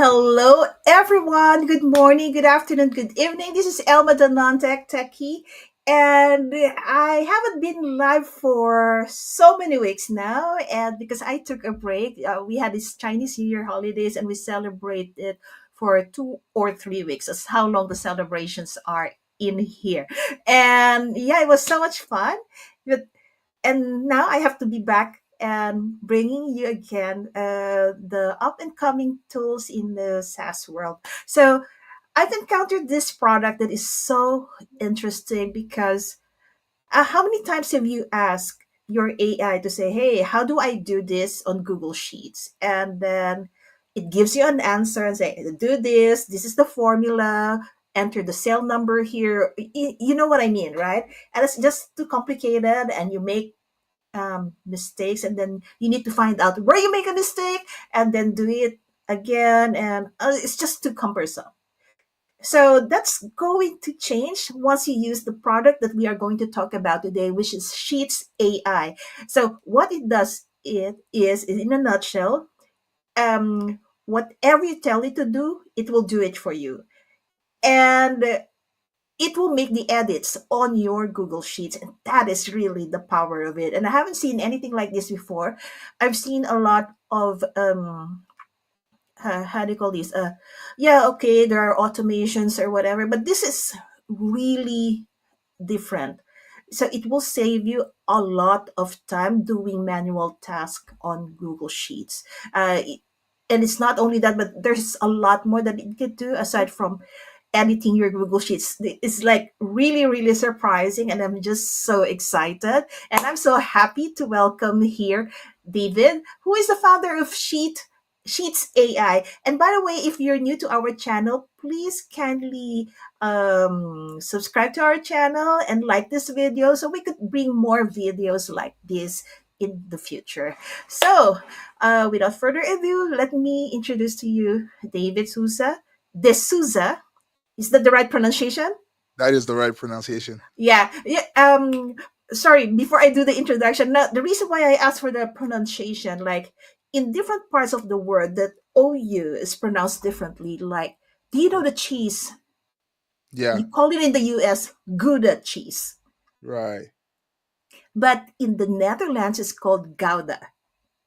Hello, everyone. Good morning, good afternoon, good evening. This is Elma, the non-tech techie, and I haven't been live for so many weeks now. And because I took a break, we had this Chinese New Year holidays, and we celebrated for 2 or 3 weeks. That's how long the celebrations are in here. And yeah, it was so much fun. But and now I have to be back and bringing you again the up and coming tools in the SaaS world. So I've encountered this product that is so interesting because how many times have you asked your AI to say, "Hey, how do I do this on Google Sheets?" And then it gives you an answer and say, "Do this. This is the formula. Enter the cell number here." You know what I mean, right? And it's just too complicated, and you make mistakes, and then you need to find out where you make a mistake and then do it again, and it's just too cumbersome. So that's going to change once you use the product that we are going to talk about today, which is Sheets AI. So what it does, it is in a nutshell, whatever you tell it to do, it will do it for you, and it will make the edits on your Google Sheets. And that is really the power of it. And I haven't seen anything like this before. I've seen a lot of how do you call these? Yeah, okay, there are automations or whatever, but this is really different. So it will save you a lot of time doing manual tasks on Google Sheets. And it's not only that, but there's a lot more that it can do aside from editing your Google Sheets. It's like really, really surprising, and I'm just so excited. And I'm so happy to welcome here David, who is the founder of Sheets AI. And by the way, if you're new to our channel, please kindly subscribe to our channel and like this video so we could bring more videos like this in the future. So, without further ado, let me introduce to you David De Souza. Is that the right pronunciation? That is the right pronunciation. Yeah. Yeah. Sorry, before I do the introduction, now, the reason why I asked for the pronunciation, like in different parts of the world, that OU is pronounced differently. Like, do you know the cheese? Yeah, You call it in the US Gouda cheese. right. But in the Netherlands, it's called Gouda.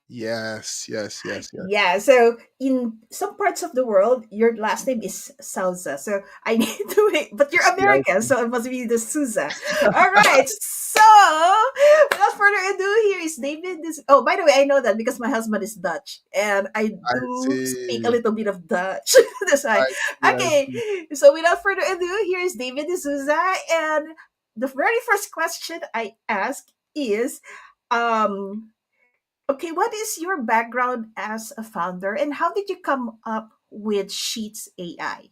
Yes, yes, yes, yes. Yeah, so in some parts of the world, your last name is Souza. So I need to make, but you're Yes. American, so it must be the Souza. All right. So without further ado, here is David. Oh, by the way, I know that because my husband is Dutch and I I do speak a see. little bit of Dutch. That's why. I see. I Okay. see. So without further ado, here is David De Souza. And the very first question I ask is, um, okay, what is your background as a founder and how did you come up with Sheets AI?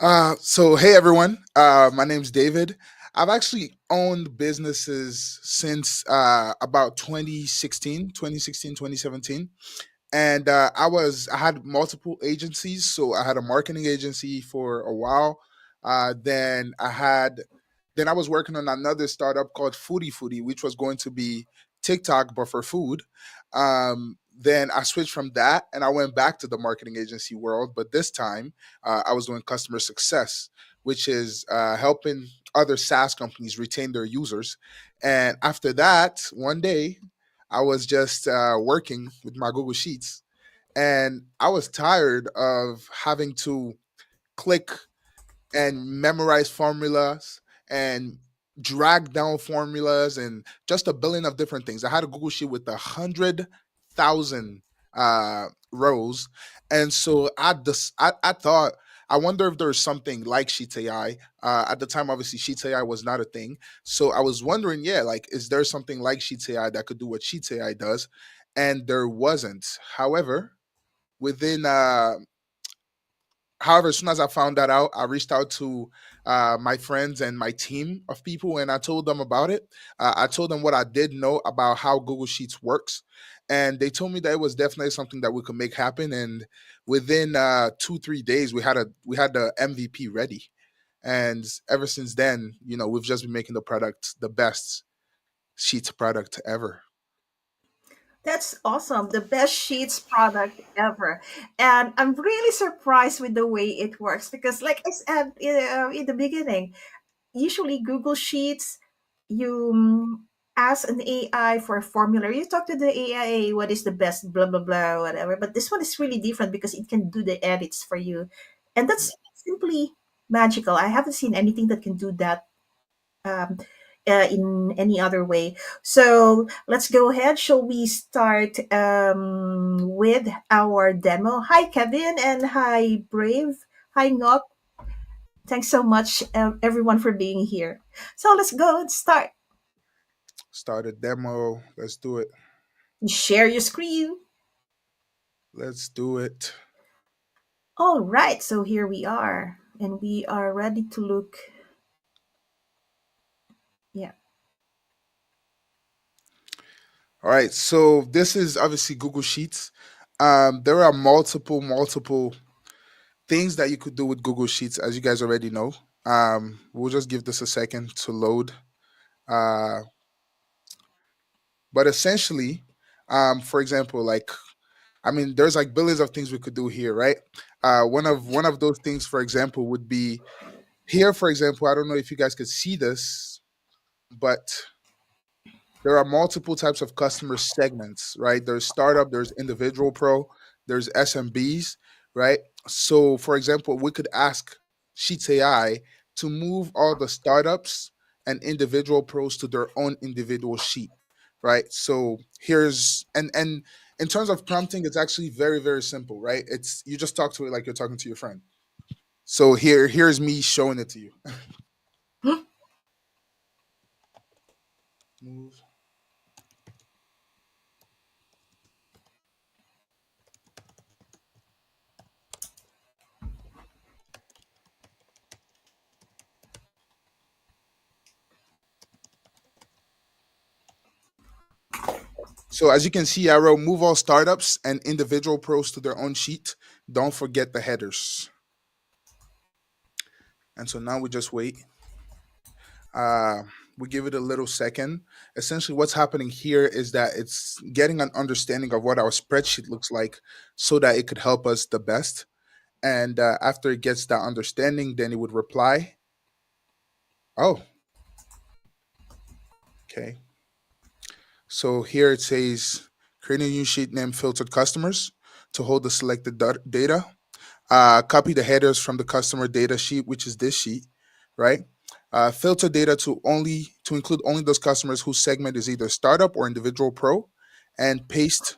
Hey everyone. My name's David. I've actually owned businesses since about 2016, 2017. And I had multiple agencies. So I had a marketing agency for a while. Then I was working on another startup called Foodie, which was going to be TikTok but for food. Then I switched from that and I went back to the marketing agency world. But this time I was doing customer success, which is helping other SaaS companies retain their users. And after that, one day I was just working with my Google Sheets, and I was tired of having to click and memorize formulas and drag down formulas and just a billion of different things. I had a Google Sheet with 100,000 rows, and so I thought. I wonder if there's something like Sheets AI. At the time, obviously, Sheets AI was not a thing. So I was wondering, yeah, like, is there something like Sheets AI that could do what Sheets AI does? And there wasn't. However, within however, as soon as I found that out, I reached out to my friends and my team of people, and I told them about it. I told them what I did know about how Google Sheets works, and they told me that it was definitely something that we could make happen. And within 2 3 days, we had the MVP ready, and ever since then, we've just been making the product the best Sheets product ever. That's awesome. The best Sheets product ever. And I'm really surprised with the way it works because, like I said in the beginning, usually Google Sheets, you ask an AI for a formula. You talk to the AI, what is the best, blah, blah, blah, whatever. But this one is really different because it can do the edits for you. And that's simply magical. I haven't seen anything that can do that um, in any other way. So let's go ahead. Shall we start with our demo? Hi, Kevin, and hi, Brave. Hi, Ngok. Thanks so much, everyone, for being here. So let's go and start. Start a demo. Let's do it. Share your screen. Let's do it. All right, so here we are, and we are ready to look. Yeah. All right. So this is obviously Google Sheets. There are multiple things that you could do with Google Sheets, as you guys already know. We'll just give this a second to load. Uh, but essentially, for example, like I mean, there's like billions of things we could do here, right? One of those things, for example, would be here. For example, I don't know if you guys could see this, but there are multiple types of customer segments, right? There's startup, there's individual pro, there's SMBs, right? So, for example, we could ask Sheets AI to move all the startups and individual pros to their own individual sheet, right? So here's and in terms of prompting, it's actually very simple, right? It's you just talk to it like you're talking to your friend. So here's me showing it to you. Move. So as you can see, I wrote move all startups and individual pros to their own sheet. Don't forget the headers. And so now we just wait. Uh, we give it a little second. Essentially, what's happening here is that it's getting an understanding of what our spreadsheet looks like so that it could help us the best. And after it gets that understanding, then it would reply, oh, okay. So here it says create a new sheet named filtered customers to hold the selected data. Copy the headers from the customer data sheet, which is this sheet, right? Filter data to include only those customers whose segment is either startup or individual pro, and paste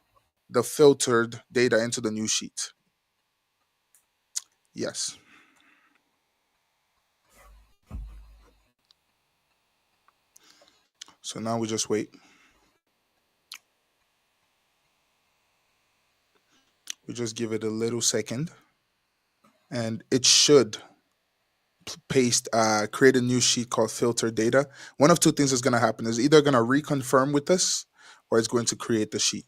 the filtered data into the new sheet. Yes. So now we just wait. We just give it a little second, and it should create a new sheet called filter data. One of two things is going to happen: is either going to reconfirm with us, or it's going to create the sheet.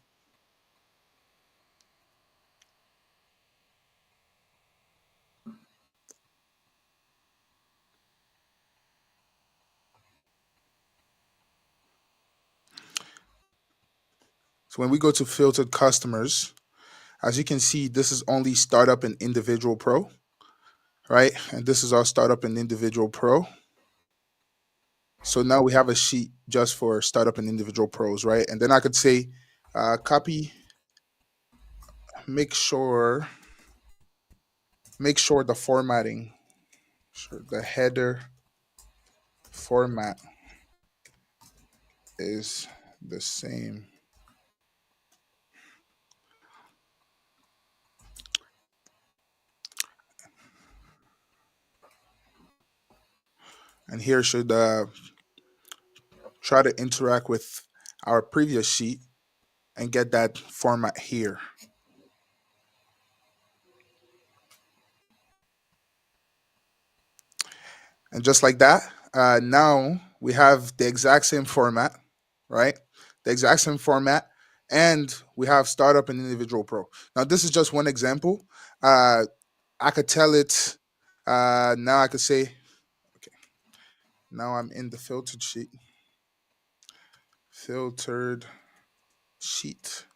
So when we go to filtered customers, as you can see, this is only startup and individual pro, right? And this is our startup and individual pro. So now we have a sheet just for startup and individual pros, right? And then I could say, copy, make sure, make sure the formatting, sure the header format is the same. And here should try to interact with our previous sheet and get that format here. And just like that, now we have the exact same format, right? The exact same format. And we have startup and individual pro. Now, this is just one example. Uh, I could tell it, now I could say, okay, now I'm in the filtered sheet. Filtered sheet.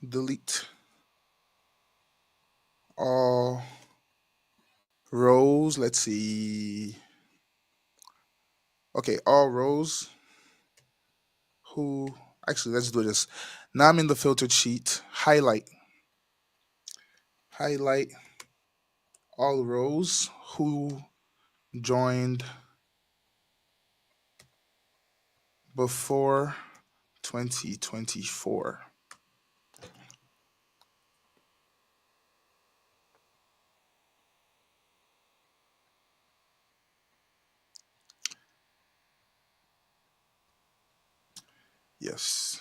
delete all rows. Let's see. Okay, all rows who actually let's do this. Now I'm in the filtered sheet. Highlight all rows who joined before 2024. Yes.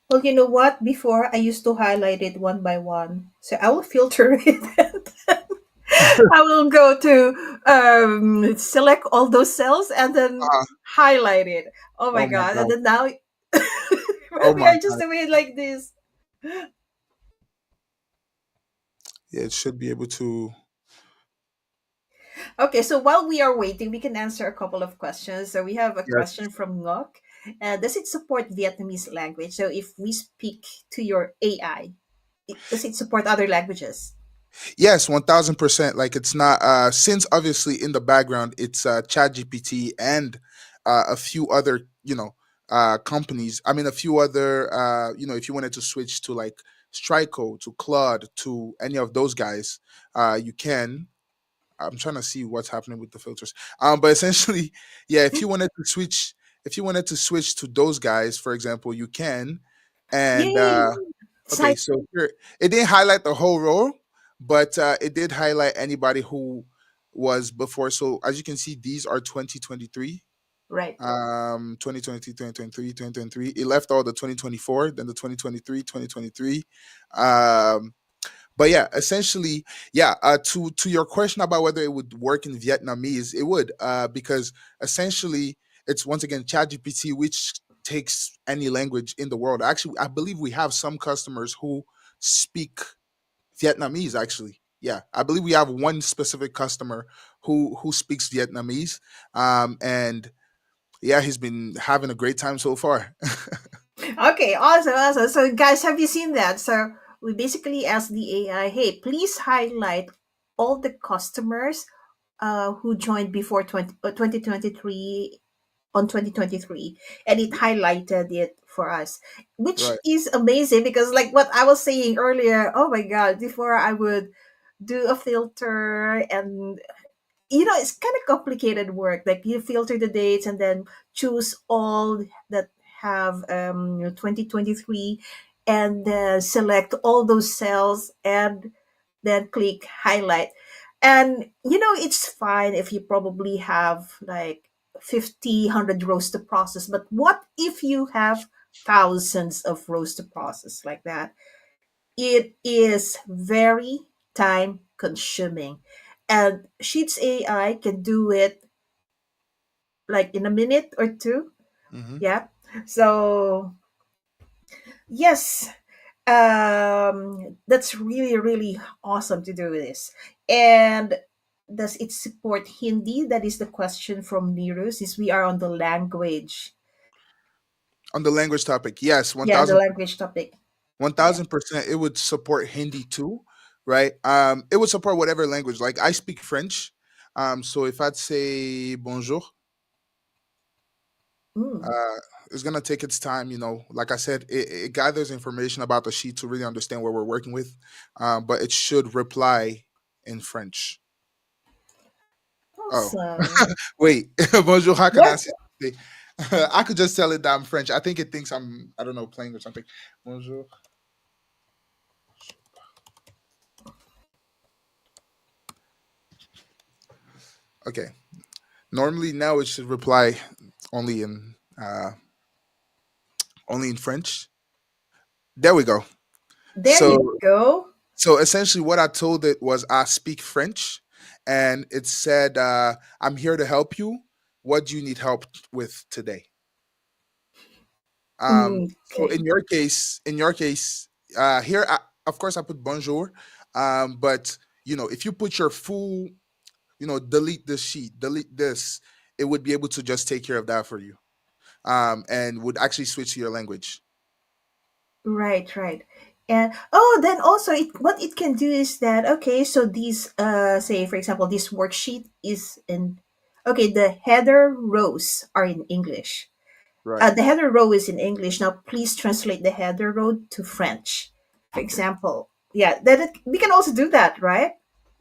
Well, you know what? Before I used to highlight it one by one. So I will filter it. I will go to select all those cells and then Uh, highlight it. Oh my oh my god! And god. then now Oh we my are just god. doing it like this. Yeah, it should be able to. Okay, so while we are waiting, we can answer a couple of questions. So we have a Yes. question from Ngok. Does it support Vietnamese language? So if we speak to your AI, does it support other languages? Yes, 1000%. Like it's not since obviously in the background it's Chat GPT and a few other, companies. I mean a few other if you wanted to switch to like Strico, to Claude, to any of those guys, you can. I'm trying to see what's happening with the filters. But essentially, yeah, if you wanted to switch to those guys, for example, you can. And Yay! okay, Side. so here it didn't highlight the whole row, but it did highlight anybody who was before. So as you can see, these are 2023. Right. 2023, 2023, 2023. It left all the 2024, then the 2023, 2023. But yeah, essentially, yeah. To your question about whether it would work in Vietnamese, it would, because essentially it's once again ChatGPT, which takes any language in the world. Actually, I believe we have some customers who speak Vietnamese. Actually, yeah, I believe we have one specific customer who speaks Vietnamese, and yeah, he's been having a great time so far. Okay, awesome, awesome. So, guys, have you seen that? So, we basically asked the AI, hey, please highlight all the customers who joined before 2023 on 2023, and it highlighted it for us, which Right. is amazing because, like what I was saying earlier, oh my God, before I would do a filter and it's kind of complicated work. Like you filter the dates and then choose all that have 2023 and select all those cells and then click highlight. And it's fine if you probably have like 50, 100 rows to process. But what if you have thousands of rows to process like that? It is very time consuming. And Sheets AI can do it like in a minute or two. Hmm. Yeah. So, yes, that's really, really awesome to do this. And does it support Hindi? That is the question from Niru, since we are on the language. On the language topic, yes, Yeah, the language topic. One Yeah. thousand percent, it would support Hindi too, right? It would support whatever language. Like I speak French, so if I'd say bonjour, Mm. uh, it's gonna take its time. Like I said, it gathers information about the sheet to really understand what we're working with, but it should reply in French. Oh, Awesome. wait, bonjour. How can I What? say? I could just tell it that I'm French. I think it thinks I don't know, playing or something. Bonjour. Okay. Normally now it should reply only in uh, only in French. There we go. There you So go. essentially, what I told it was I speak French, and it said I'm here to help you. What do you need help with today? So Okay. in your case, here of course I put bonjour, but if you put your full, delete this sheet, delete this, it would be able to just take care of that for you, and would actually switch to your language. Right, right. And oh, then also what it can do is that, okay, so these say for example this worksheet is in, okay, the header rows are in English. Right. The header row is in English. Now please translate the header row to French, for Okay. example. Yeah, we can also do that, right?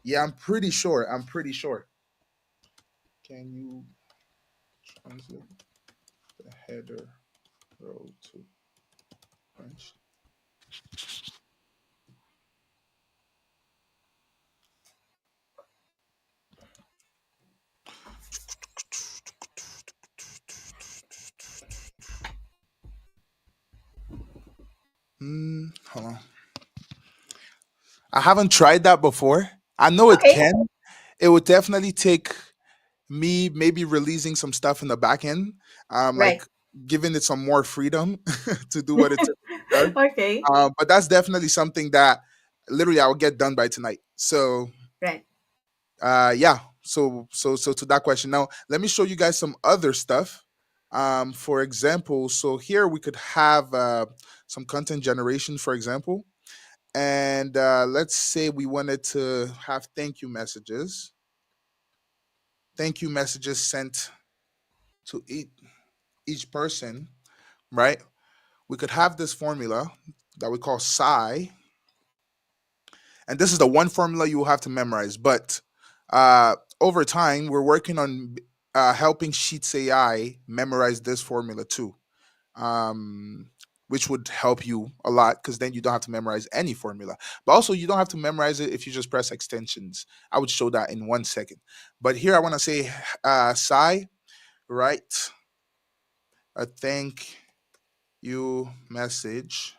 Yeah, I'm pretty sure. I'm pretty sure. Can you translate the header row to French? Hold on. I haven't tried that before. I know it Okay, can. It would definitely take me maybe releasing some stuff in the back end, right. like giving it some more freedom to do what it typically does. Okay, But that's definitely something that literally I will get done by tonight. So right. yeah. So to that question, now let me show you guys some other stuff. For example, so here we could have some content generation, for example, and let's say we wanted to have thank you messages sent to each person, right? We could have this formula that we call psi, and this is the one formula you will have to memorize. But over time, we're working on helping Sheets AI memorize this formula too, um, which would help you a lot because then you don't have to memorize any formula. But also, you don't have to memorize it if you just press extensions. I would show that in 1 second. But here, I want to say psi, write a thank you message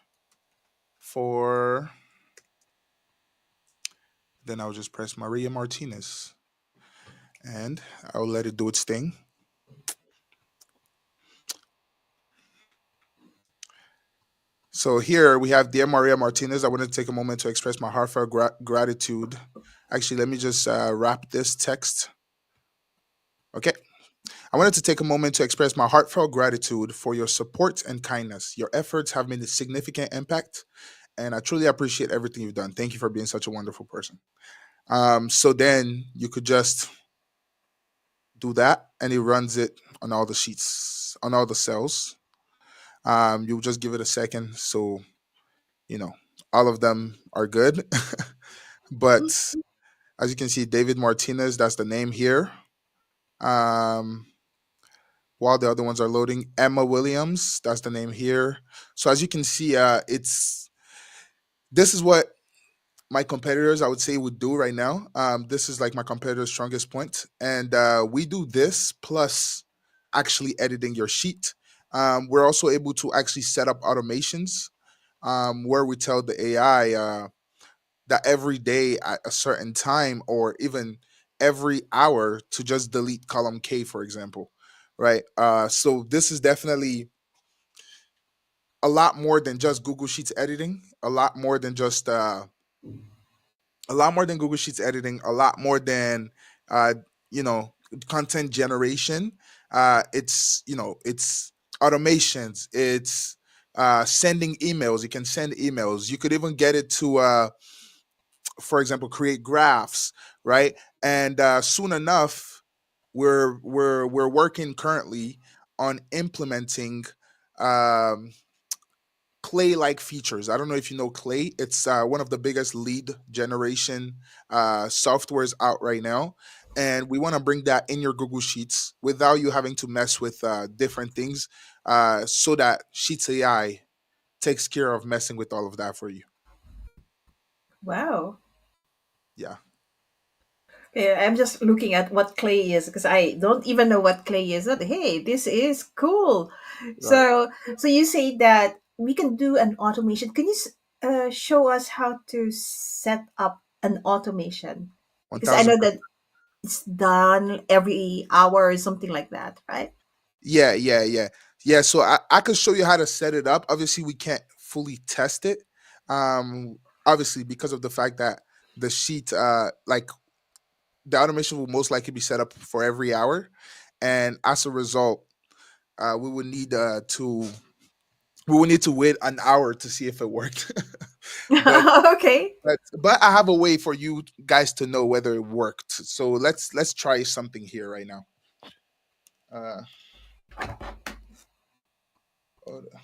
for, then I'll just press Maria Martinez and I'll let it do its thing. So here we have Dear Maria Martinez. I want to take a moment to express my heartfelt gratitude. Actually, let me just wrap this text. Okay. I wanted to take a moment to express my heartfelt gratitude for your support and kindness. Your efforts have made a significant impact, and I truly appreciate everything you've done. Thank you for being such a wonderful person. So then you could just do that, and it runs it on all the sheets, on all the cells. You'll just give it a second. So, you know, all of them are good. But as you can see, David Martinez, that's the name here. Um, while the other ones are loading, Emma Williams, that's the name here. So as you can see, this is what my competitors, I would say, would do right now. This is like my competitor's strongest point, and we do this plus actually editing your sheet. We're also able to actually set up automations where we tell the AI that every day at a certain time, or even every hour, to just delete column K, for example. Right. So this is definitely a lot more than just Google Sheets editing. A lot more than Google Sheets editing, a lot more than uh, you know, content generation. It's automations, it's sending emails. You can send emails. You could even get it to for example, create graphs, right? And soon enough, we're working currently on implementing um, Clay like features. I don't know if you know Clay. It's one of the biggest lead generation softwares out right now. And we want to bring that in your Google Sheets without you having to mess with different things, so that Sheets AI takes care of messing with all of that for you. Wow. Yeah, Okay, I'm just looking at what clay is because I don't even know what clay is. But hey, this is cool. right. So you say that we can do an automation. Can you show us how to set up an automation? Because I know 1000%. that it's done every hour or something like that, right? Yeah. So I could show you how to set it up. Obviously, we can't fully test it. Obviously, because of the fact that the sheet, like the automation will most likely be set up for every hour, and as a result, uh, we would need uh, to we would need to wait an hour to see if it worked. but Okay. but I have a way for you guys to know whether it worked. So let's try something here right now. Uh, hold on.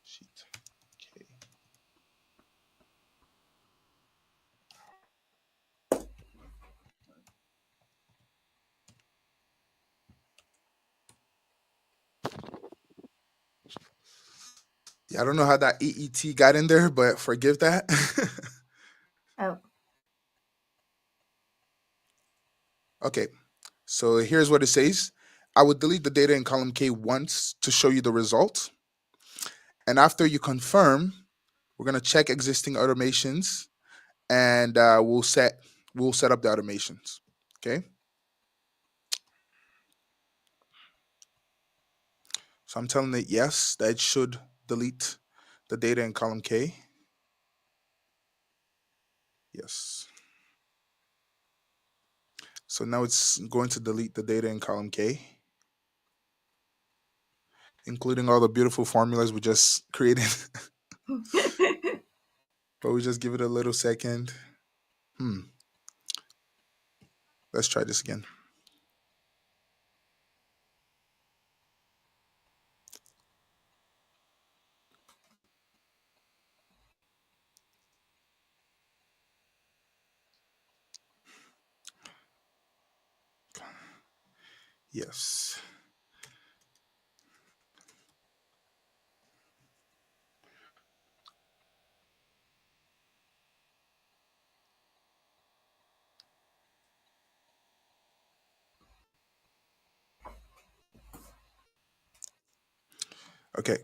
Sheet. Okay. Yeah, I don't know how that EET got in there, but forgive that. Oh. Okay, so here's what it says. I would delete the data in column K once to show you the result. And after you confirm, we're gonna check existing automations, and we'll set up the automations. Okay. So I'm telling it yes, that it should delete the data in column K. Yes. So now it's going to delete the data in column K, including all the beautiful formulas we just created. But we just give it a little second. Hmm. Let's try this again. Yes. Okay.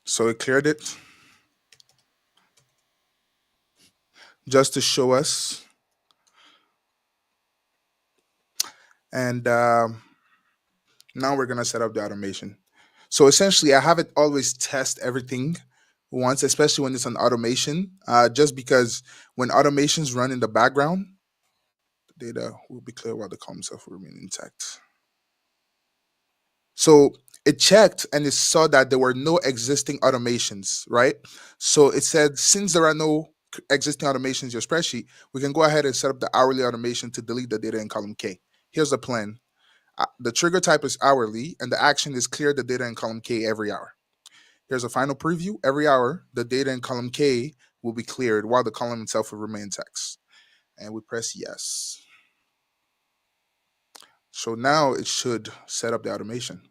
So it cleared it just to show us. And now we're going to set up the automation. So essentially, I have it always test everything once, especially when it's an automation, just because when automations run in the background, the data will be clear while the column itself will remain intact. So it checked and it saw that there were no existing automations, right? So it said, since there are no existing automations in your spreadsheet, we can go ahead and set up the hourly automation to delete the data in column K. Here's the plan. The trigger type is hourly, and the action is clear the data in column K every hour. Here's a final preview. Every hour, the data in column K will be cleared while the column itself will remain text. And we press yes. So now it should set up the automation.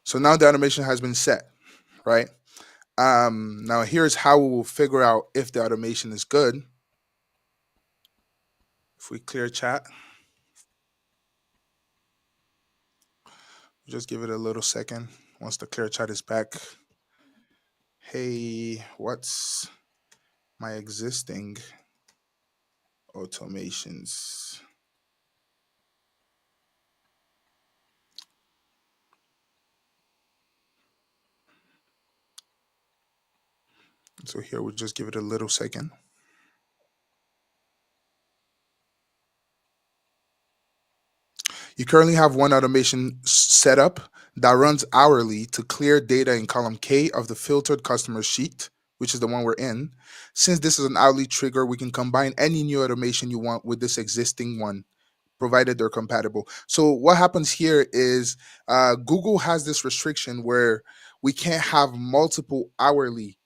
So now the automation has been set, right? Now here's how we will figure out if the automation is good. If we clear chat, just give it a little second. Once the clear chat is back, hey, what's my existing automations? So here we'll just give it a little second. You currently have one automation set up that runs hourly to clear data in column K of the filtered customer sheet, which is the one we're in. Since this is an hourly trigger, we can combine any new automation you want with this existing one, provided they're compatible. So what happens here is Google has this restriction where we can't have multiple hourly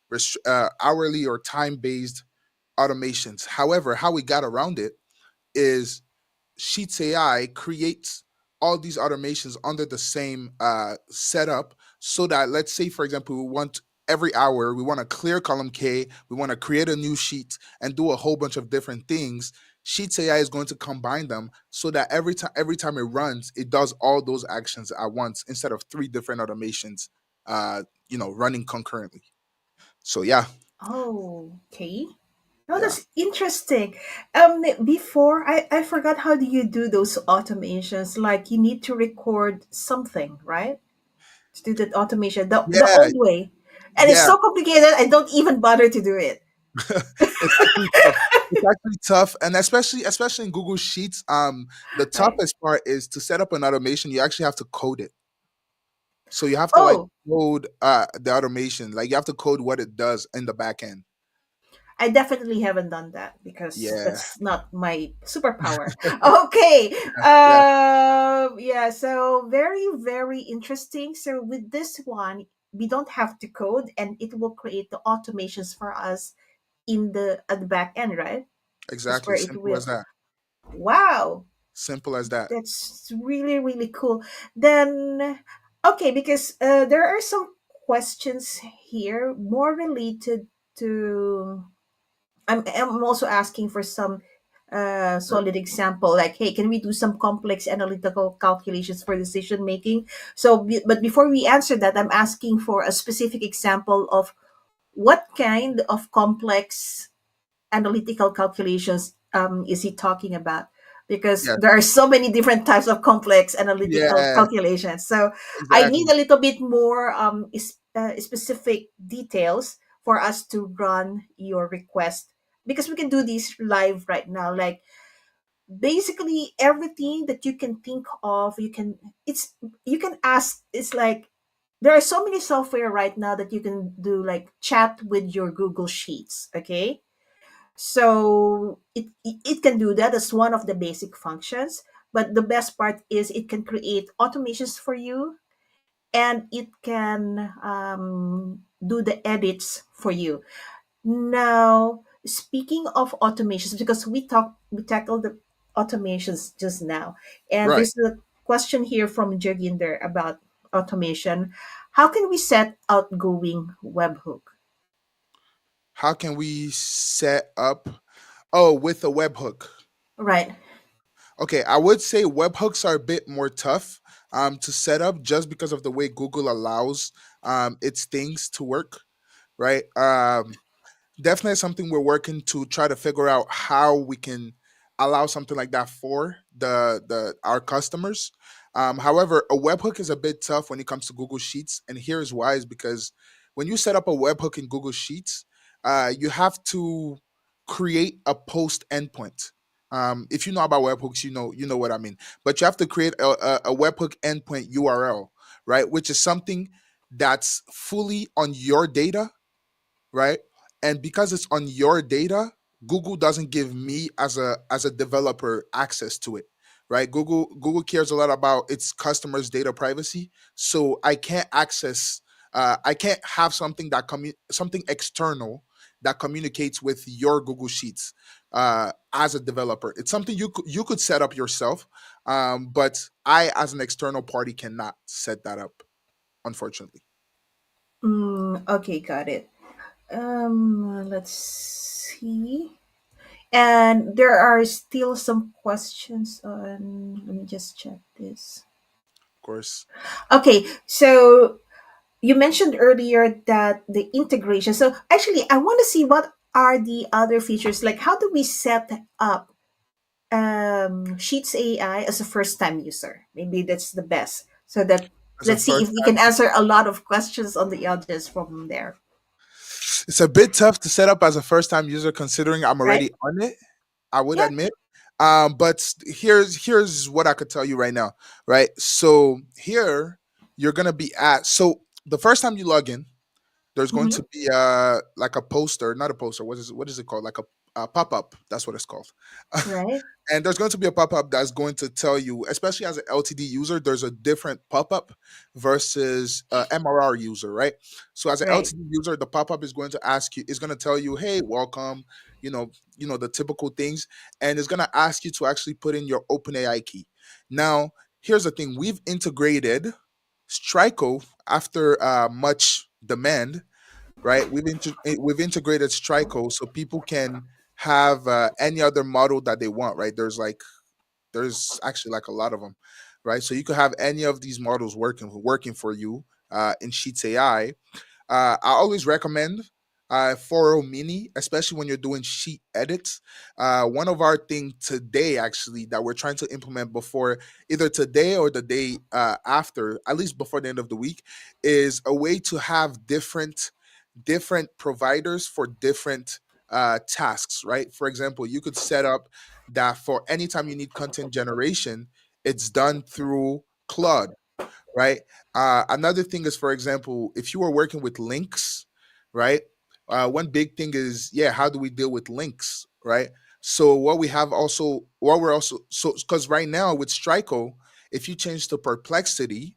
or time-based automations. However, how we got around it is SheetxAI creates all these automations under the same setup, so that, let's say, for example, we want every hour we want to clear column K, we want to create a new sheet and do a whole bunch of different things. SheetxAI is going to combine them so that every time it runs, it does all those actions at once instead of three different automations running concurrently. So yeah, Oh, okay. Oh, yeah, that's interesting. Before I forgot, how do you do those automations? Like you need to record something, right? To do that automation the yeah, old way, and it's yeah. so complicated. I don't even bother to do it. It's actually tough. It's actually tough, and especially in Google Sheets. The Right. toughest part is to set up an automation. You actually have to code it. So you have to like Oh, code the automation. Like you have to code what it does in the back end. I definitely haven't done that because Yeah, that's not my superpower. Okay. yeah, Yeah, so very, very interesting. So with this one, we don't have to code and it will create the automations for us in the at the back end, right? That's exactly. where it Simple as will. that. Wow. Simple as that. That's really, really cool. Then okay, because there are some questions here more related to I'm also asking for some Sure. solid example, like, hey, can we do some complex analytical calculations for decision making? So but before we answer that, I'm asking for a specific example of what kind of complex analytical calculations is he talking about, because Yes. there are so many different types of complex analytical Yeah. calculations. So I need Exactly. a little bit more specific details for us to run your request, because we can do this live right now. Like basically everything that you can think of, you can ask. It's like there are so many software right now that you can do like chat with your Google Sheets. Okay, so it can do that as one of the basic functions, but the best part is it can create automations for you, and it can do the edits for you. Now, speaking of automations, because we tackled the automations just now, and Right. there's a question here from Jaginder about automation. How can we set outgoing webhook? How can we set up? Oh, with a webhook. Right. Okay, I would say webhooks are a bit more tough to set up just because of the way Google allows its things to work, right? Definitely something we're working to try to figure out how we can allow something like that for the our customers. However, a webhook is a bit tough when it comes to Google Sheets, and here's why: is because when you set up a webhook in Google Sheets, you have to create a post endpoint. If you know about webhooks, you know what I mean. But you have to create a webhook endpoint URL, right? Which is something that's fully on your data, right? And because it's on your data, Google doesn't give me as a developer access to it, right? Google cares a lot about its customers' data privacy, so I can't have something something external that communicates with your Google Sheets as a developer. It's something you could set up yourself, but I, as an external party, cannot set that up, unfortunately. Okay, got it. Let's see. And there are still some questions on. Let me just check this. Of course. Okay, so you mentioned earlier that the integration. So actually, I want to see what are the other features. Like, how do we set up Sheets AI as a first time user? Maybe that's the best. So that As a let's see first if we can answer a lot of questions on the audience from there. It's a bit tough to set up as a first time user considering I'm Right? already on it. I would Yeah. admit. But here's what I could tell you right now, right? So here you're gonna be at so the first time you log in, there's going Hmm. to be like a poster, not a poster. What is it called? Like a pop up. That's what it's called. Right. And there's going to be a pop up that's going to tell you, especially as an LTD user, there's a different pop up versus MRR user, right? So as an Right. LTD user, the pop up is going to is going to tell you, hey, welcome, you know, the typical things, and it's going to ask you to actually put in your OpenAI key. Now, here's the thing: we've integrated Strico after much demand, right? We've integrated Strico so people can have any other model that they want, right? There's actually like a lot of them, right? So you could have any of these models working for you, in Sheets AI, I always recommend 4.0 Mini, especially when you're doing sheet edits. One of our thing today, actually, that we're trying to implement before either today or the day after, at least before the end of the week, is a way to have different providers for different tasks. Right? For example, you could set up that for anytime you need content generation, it's done through Claude, right? Another thing is, for example, if you are working with links, right? One big thing is, yeah, how do we deal with links, right? So what we have also, what we're also, so because right now with Strico, if you change to Perplexity,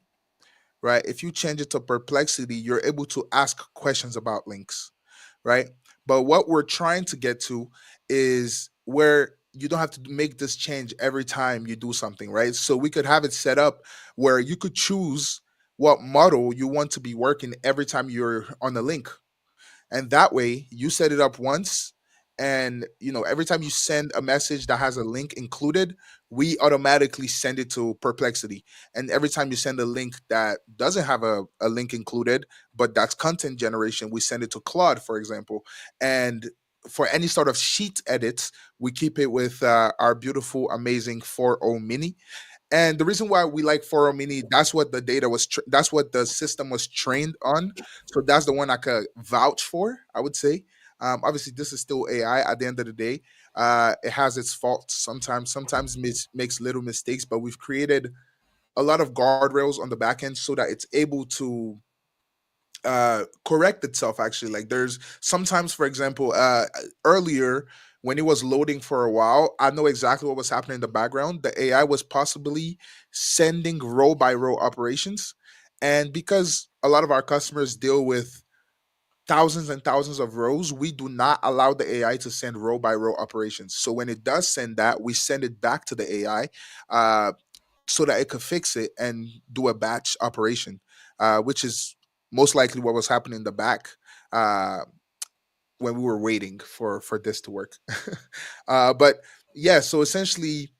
right? If you change it to Perplexity, you're able to ask questions about links, right? But what we're trying to get to is where you don't have to make this change every time you do something, right? So we could have it set up where you could choose what model you want to be working every time you're on the link, and that way you set it up once, and every time you send a message that has a link included, we automatically send it to Perplexity. And every time you send a link that doesn't have a link included, but that's content generation, we send it to Claude, for example. And for any sort of sheet edits, we keep it with our beautiful amazing 4.0 Mini. And the reason why we like 4.0 Mini, that's what the data was, that's what the system was trained on. So that's the one I could vouch for, I would say. Obviously, this is still AI at the end of the day. It has its faults sometimes, makes little mistakes, but we've created a lot of guardrails on the back end so that it's able to correct itself, actually. Like, there's sometimes, for example, earlier when it was loading for a while, I know exactly what was happening in the background. The AI was possibly sending row by row operations, and because a lot of our customers deal with thousands and thousands of rows, we do not allow the AI to send row by row operations. So when it does send that, we send it back to the AI, uh, so that it could fix it and do a batch operation, which is most likely what was happening in the back, uh, when we were waiting for this to work. But yeah, so essentially,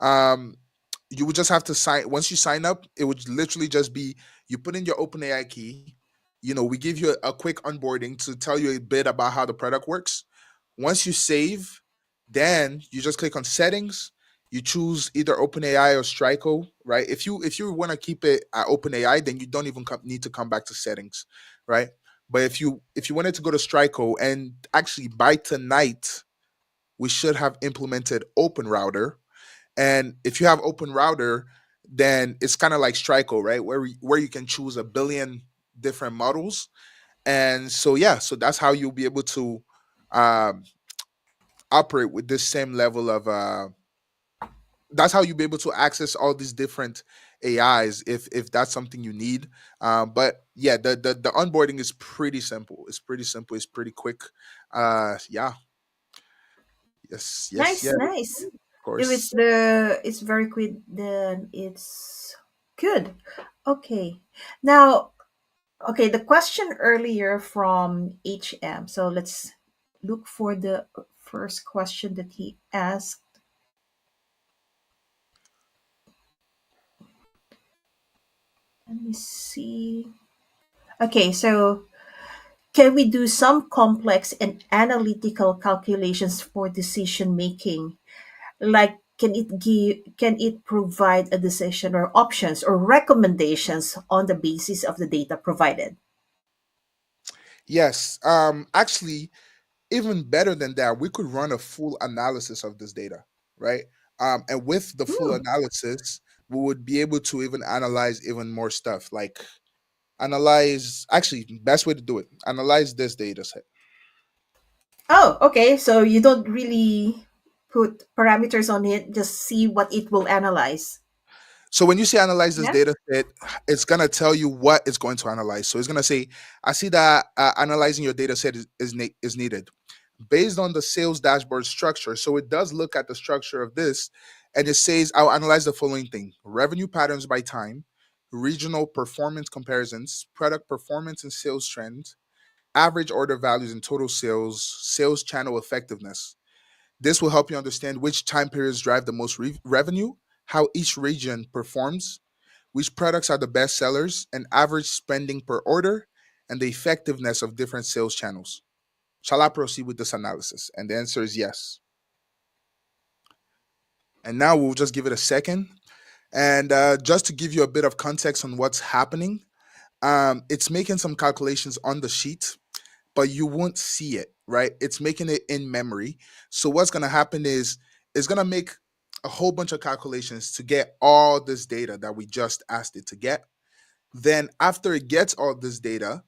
um, you would just have to sign. Once you sign up, it would literally just be, you put in your OpenAI key. We give you a quick onboarding to tell you a bit about how the product works. Once you save, then you just click on settings. You choose either OpenAI or Strico, right? If you want to keep it at OpenAI, then you don't even need to come back to settings, right? But if you wanted to go to Strico, and actually by tonight we should have implemented Open Router. And if you have Open Router, then it's kind of like Strico, right? Where you can choose a billion different models. And so yeah, so that's how you'll be able to um, operate with this same level of that's how you'll be able to access all these different AIs if that's something you need. But yeah, the onboarding is pretty simple. It's pretty simple. It's pretty quick. Yeah. Yes. Yes. Nice, Yeah. Of nice. If course. it's very quick, then it's good. Okay. Now, okay, the question earlier from HM. So let's look for the first question that he asked. Let me see. Okay, so can we do some complex and analytical calculations for decision making? Like, can it provide a decision or options or recommendations on the basis of the data provided? Yes. Actually, even better than that, we could run a full analysis of this data, right? And with the full Hmm. analysis, we would be able to even analyze even more stuff. Like, analyze, actually, best way to do it, analyze this data set. Oh, okay. So you don't really put parameters on it, just see what it will analyze. So when you say analyze this Yeah. data set, it's gonna tell you what it's going to analyze. So it's gonna say, I see that analyzing your data set is needed based on the sales dashboard structure. So it does look at the structure of this, and it says, I'll analyze the following thing: revenue patterns by time, regional performance comparisons, product performance and sales trends, average order values and total sales, sales channel effectiveness. This will help you understand which time periods drive the most revenue, how each region performs, which products are the best sellers, and average spending per order, and the effectiveness of different sales channels. Shall I proceed with this analysis? And the answer is yes. And now we'll just give it a second. And just to give you a bit of context on what's happening, it's making some calculations on the sheet, but you won't see it, right? It's making it in memory. So what's going to happen is it's going to make a whole bunch of calculations to get all this data that we just asked it to get. Then after it gets all this data,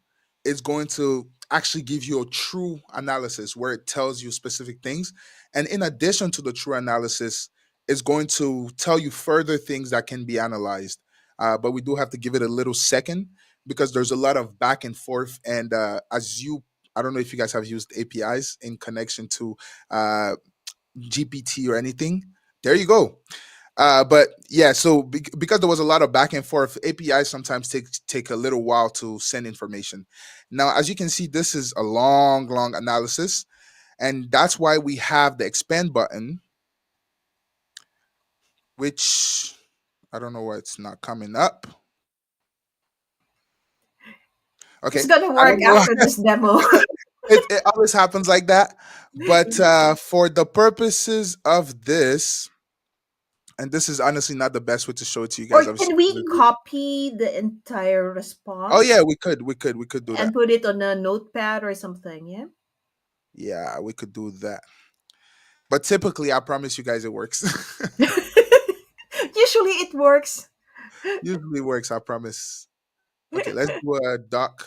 it's going to actually give you a true analysis where it tells you specific things. And in addition to the true analysis, it's going to tell you further things that can be analyzed. But we do have to give it a little second because there's a lot of back and forth. And I don't know if you guys have used APIs in connection to uh, GPT or anything. There you go. But yeah, so because there was a lot of back and forth, APIs sometimes take a little while to send information. Now, as you can see, this is a long analysis, and that's why we have the expand button, which I don't know why it's not coming up. It's Okay, gonna I work don't know. after this demo. It always happens like that. But for the purposes of this, and this is honestly not the best way to show it to you Or guys. can we copy the entire Oh yeah, response we could do that. and put it on a notepad or something? Yeah. Yeah, we could do that. But typically, I promise you guys, it works. Usually it works. Usually works, I promise. Okay, let's do a doc,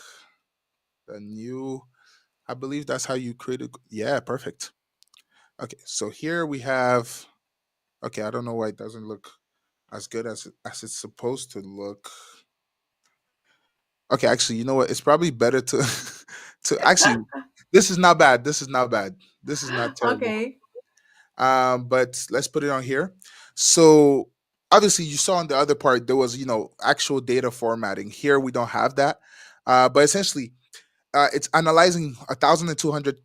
a new. I believe that's how you create it. Yeah, perfect. Okay, so here we have. Okay, I don't know why it doesn't look as good as it's supposed to look. Okay, actually, you know what? It's probably better to to actually. This is not bad. This is not bad. This is not terrible. Okay. But let's put it on here. So obviously, you saw on the other part there was actual data formatting. Here we don't have that, but essentially, it's analyzing 1,200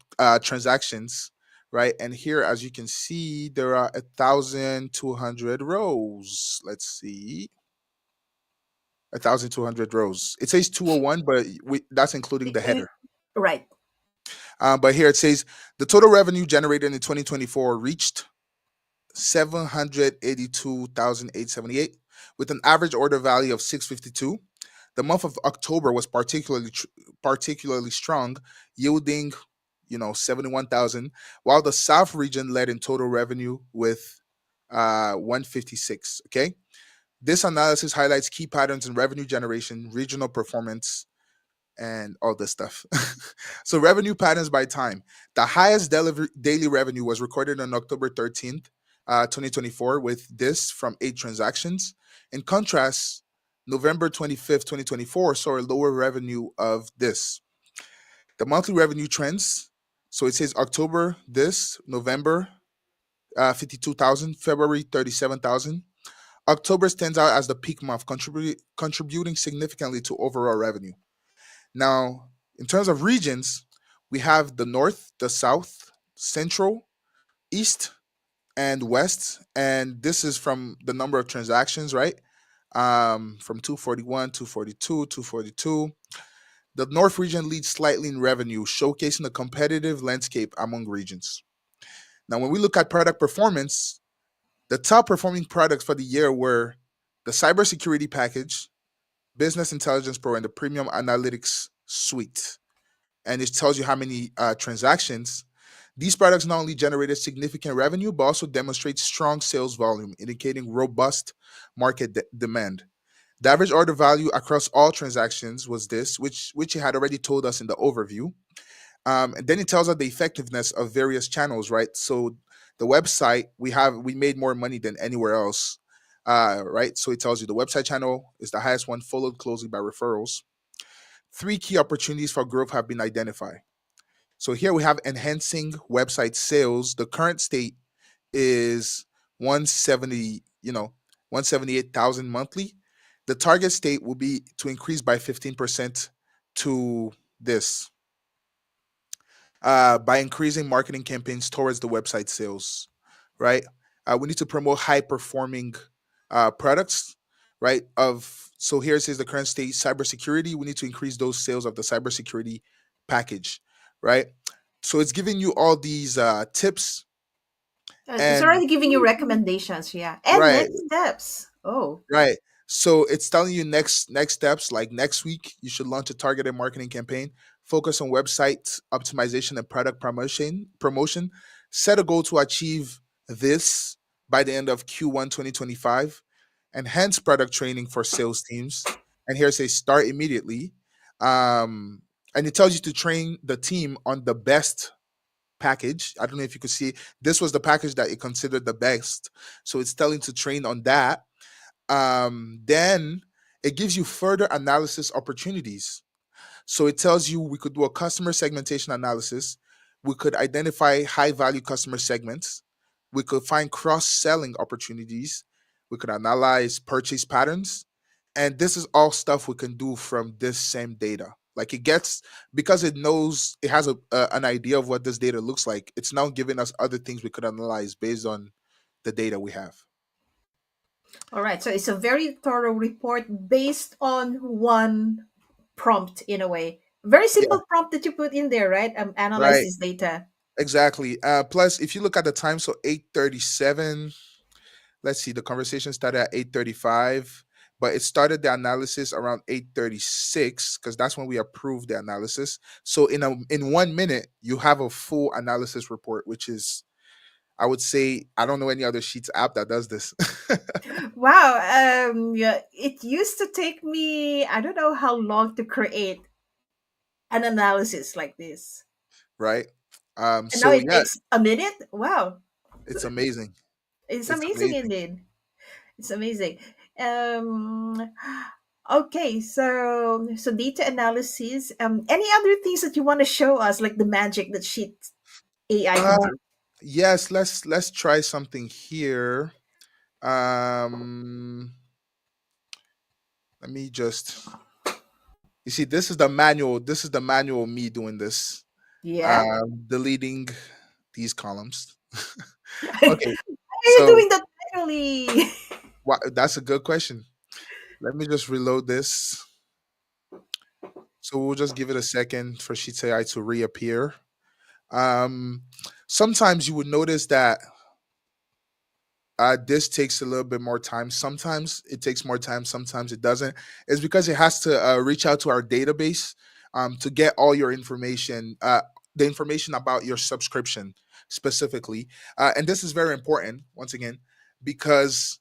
transactions, right? And here, as you can see, there are 1,200 rows. Let's see. 1,200 rows. It says 201, but that's including the header. Right. But here it says the total revenue generated in 2024 reached 782,878 with an average order value of 652. The month of October was particularly strong, yielding 71,000, while the South region led in total revenue with 156. Okay, this analysis highlights key patterns in revenue generation, regional performance, and all this stuff. So, revenue patterns by time. The highest daily revenue was recorded on October 13th, 2024, with this from 8 transactions. In contrast, November 25th, 2024, saw a lower revenue of this. The monthly revenue trends. So, it says October, this, November, 52,000, February, 37,000. October stands out as the peak month, contributing significantly to overall revenue. Now, in terms of regions, we have the North, the South, Central, East, and West. And this is from the number of transactions, right? From 241, 242, 242. The North region leads slightly in revenue, showcasing the competitive landscape among regions. Now, when we look at product performance, the top performing products for the year were the cybersecurity package, business intelligence pro, and the premium analytics suite. And it tells you how many transactions. These products not only generated significant revenue, but also demonstrate strong sales volume, indicating robust market demand. The average order value across all transactions was this, which it had already told us in the overview. And then it tells us the effectiveness of various channels, right? So the website we made more money than anywhere else, right? So it tells you the website channel is the highest one, followed closely by referrals. Three key opportunities for growth have been identified. So here we have enhancing website sales. The current state is 170, 178,000 monthly. The target state will be to increase by 15% to this by increasing marketing campaigns towards the website sales, right? We need to promote high performing products. right? Of so here it says the current state cybersecurity. We need to increase those sales of the cybersecurity package, right? So it's giving you all these tips It's and already giving you recommendations, yeah, and right, next steps. Oh, right. So it's telling you next steps, like next week you should launch a targeted marketing campaign, focus on website optimization and product promotion, set a goal to achieve this by the end of Q1 2025, enhance product training for sales teams. And here it says start immediately. Um, and it tells you to train the team on the best package. I don't know if you could see this was the package that it considered the best. So it's telling to train on that. Then it gives you further analysis opportunities. So it tells you we could do a customer segmentation analysis. We could identify high value customer segments. We could find cross selling opportunities. We could analyze purchase patterns. And this is all stuff we can do from this same data. Like it gets, because it knows it has an idea of what this data looks like, it's now giving us other things we could analyze based on the data we have. all right. So it's a very thorough report based on one prompt in a way. Very Yeah, simple prompt that you put in there, right? Analyze right. this data. Exactly. Plus, if you look at the time, so 8:37. Let's see. The conversation started at 8:35, but it started the analysis around 8:36 because that's when we approved the analysis. So in 1 minute, you have a full analysis report, which is, I would say, I don't know any other Sheets app that does this. Wow. Yeah, it used to take me, I don't know how long to create an analysis like this. Right. And now So it yeah, takes a minute. Wow. it's amazing. It's It's amazing amazing. indeed. It's amazing. Um, okay, so data analysis. Any other things that you want to show us, like the magic that Sheet AI can Uh, do? yes. Let's try something here. Um, Let me just. You see, this is the manual. This is the manual me doing this. Yeah. Deleting these columns. Why Okay, are you so doing that manually? that's a good question. Let me just reload this. So we'll just give it a second for Sheets AI to reappear. Um, Sometimes you would notice that this takes a little bit more time. Sometimes it takes more time. Sometimes it doesn't. It's because it has to reach out to our database to get all your information, the information about your subscription specifically. And this is very important, once again, because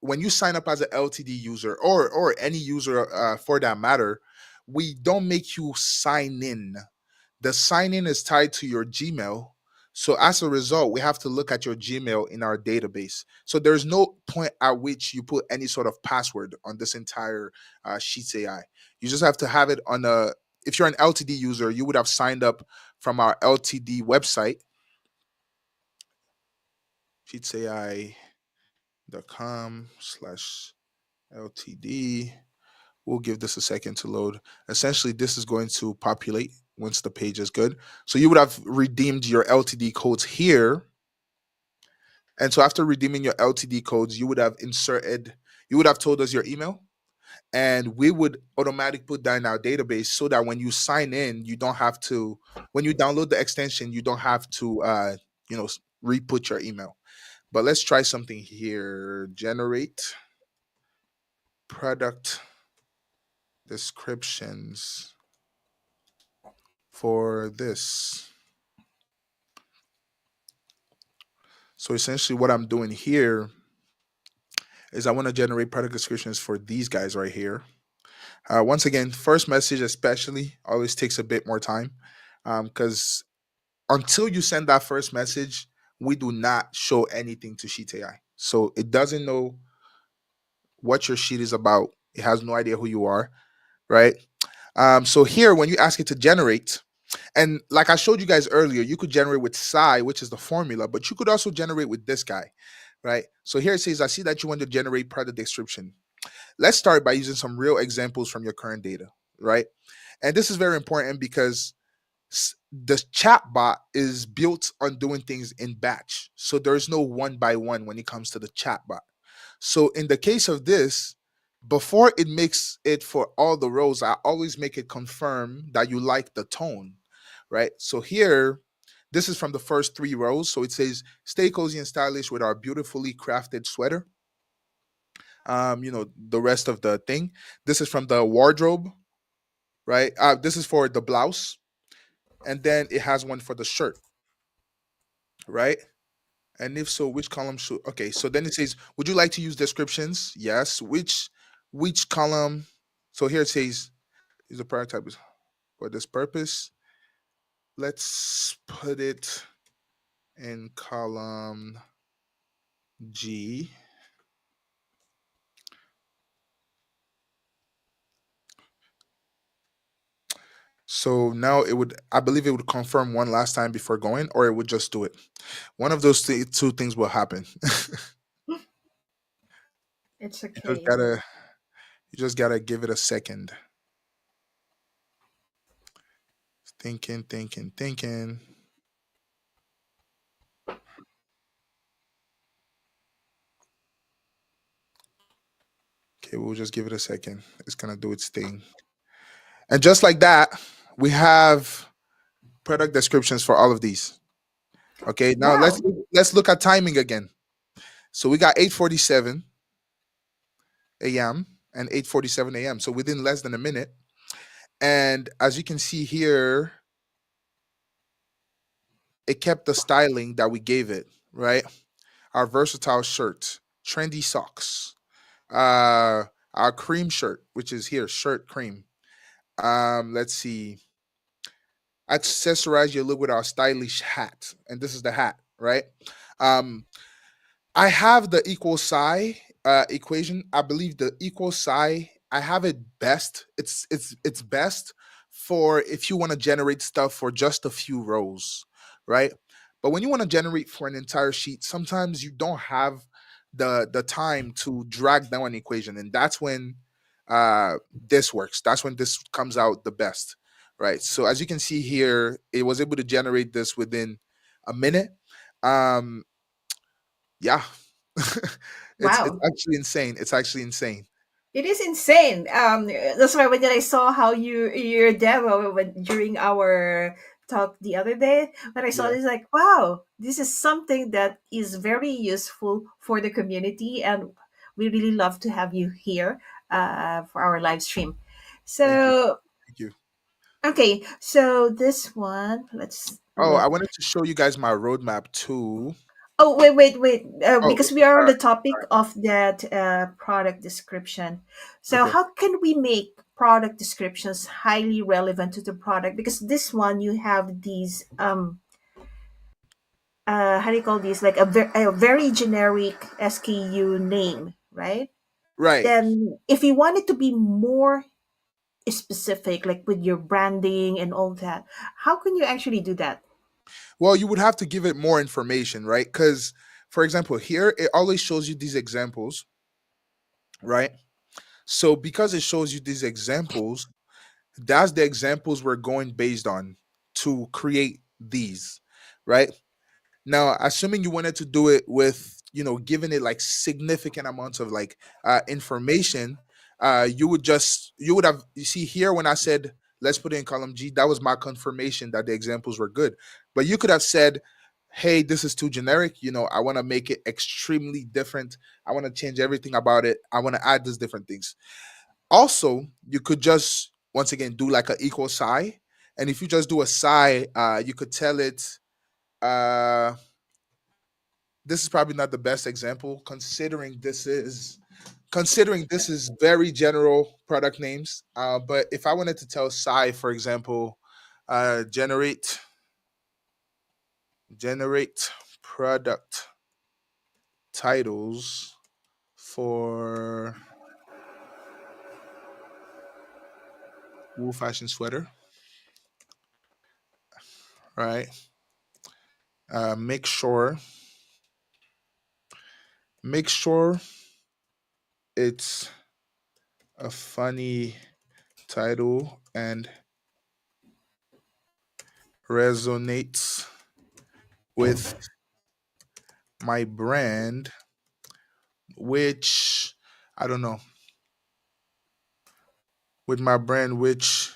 when you sign up as an LTD user or any user for that matter, we don't make you sign in. The sign in is tied to your Gmail. So as a result, we have to look at your Gmail in our database. So there's no point at which you put any sort of password on this entire Sheets AI. You just have to have it on a. If you're an LTD user, you would have signed up from our LTD website, sheetsai.com/LTD. We'll give this a second to load. Essentially, this is going to populate once the page is good. So you would have redeemed your LTD codes here. And so after redeeming your LTD codes, you would have told us your email, and we would automatically put that in our database so that when you sign in, you don't have to, when you download the extension, you don't have to, re-put your email. But let's try something here. Generate product descriptions for this. So essentially, what I'm doing here is I want to generate product descriptions for these guys right here. Once again, first message especially always takes a bit more time because until you send that first message, we do not show anything to Sheet AI. So it doesn't know what your sheet is about. It has no idea who you are, right? So here, when you ask it to generate, and like I showed you guys earlier, you could generate with psi, which is the formula, but you could also generate with this guy, right? So here it says, I see that you want to generate product description. Let's start by using some real examples from your current data, right? And this is very important because the chatbot is built on doing things in batch. So there's no one by one when it comes to the chatbot. So in the case of this, before it makes it for all the rows, I always make it confirm that you like the tone, right? So here, this is from the first three rows. So it says, "Stay cozy and stylish with our beautifully crafted sweater." The rest of the thing. This is from the wardrobe, right? This is for the blouse, and then it has one for the shirt, right? And if so, which column should? Okay, so then it says, "Would you like to use descriptions?" Yes. Which column? So here it says, "Is the product type is for this purpose." Let's put it in column G. So now it would, I believe it would confirm one last time before going, or it would just do it. One of those two things will happen. It's you just okay. gotta, you just gotta give it a second. Thinking, thinking, thinking. Okay, we'll just give it a second. It's gonna do its thing. And just like that, we have product descriptions for all of these. Okay, now let's Wow. let's look at timing again. So we got 8:47 a.m. and 8:47 a.m. So within less than a minute. And as you can see here, it kept the styling that we gave it, right? Our versatile shirt, trendy socks, uh, our cream shirt, which is here, shirt cream. Let's see, accessorize your look with our stylish hat, and this is the hat, right? Um, I have the equal psi equation. I believe the equal psi. I have it best. It's best for if you want to generate stuff for just a few rows, right? But when you want to generate for an entire sheet, sometimes you don't have the time to drag down an equation, and that's when this works. That's when this comes out the best, right? So as you can see here, it was able to generate this within a minute. Um, yeah. It's Wow. actually insane. It's actually insane. It is insane. That's why when I saw how your demo during our talk the other day, when I saw Yeah, this, like, wow, this is something that is very useful for the community, and we really love to have you here for our live stream. thank you. So, Thank you. okay, so this one, let's Oh, I look. wanted to show you guys my roadmap too. Oh, wait, wait, wait. Oh, Because okay. we are on All right. the topic of that product description. So, Okay. how can we make product descriptions highly relevant to the product? Because this one, you have these, how do you call these? Like a very generic SKU name, right? Right. Then, if you want it to be more specific, like with your branding and all that, how can you actually do that? Well, you would have to give it more information, right? Because, for example, here it always shows you these examples, right? So because it shows you these examples, that's the examples we're going based on to create these, right? Now, assuming you wanted to do it with, giving it like significant amounts of like information, you would have, you see here when I said let's put it in column G, that was my confirmation that the examples were good. But you could have said, hey, this is too generic. I want to make it extremely different. I want to change everything about it. I want to add these different things. Also, you could just once again do like an equal psi. And if you just do a psi, you could tell it. Uh, this is probably not the best example considering this is very general product names. But if I wanted to tell Sai, for example, generate product titles for wool fashion sweater, right? Make sure it's a funny title and resonates with my brand which I don't know, with my brand, which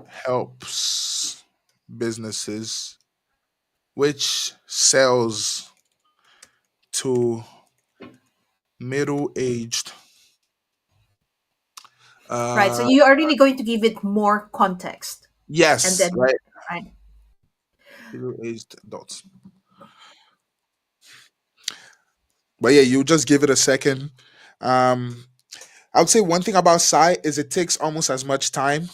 helps businesses, which sells to middle aged, Right. So uh, you are really going to give it more context, and yes, then right, right. middle aged adults. But yeah, you just give it a second. Um, I would say one thing about Sai is it takes almost as much time.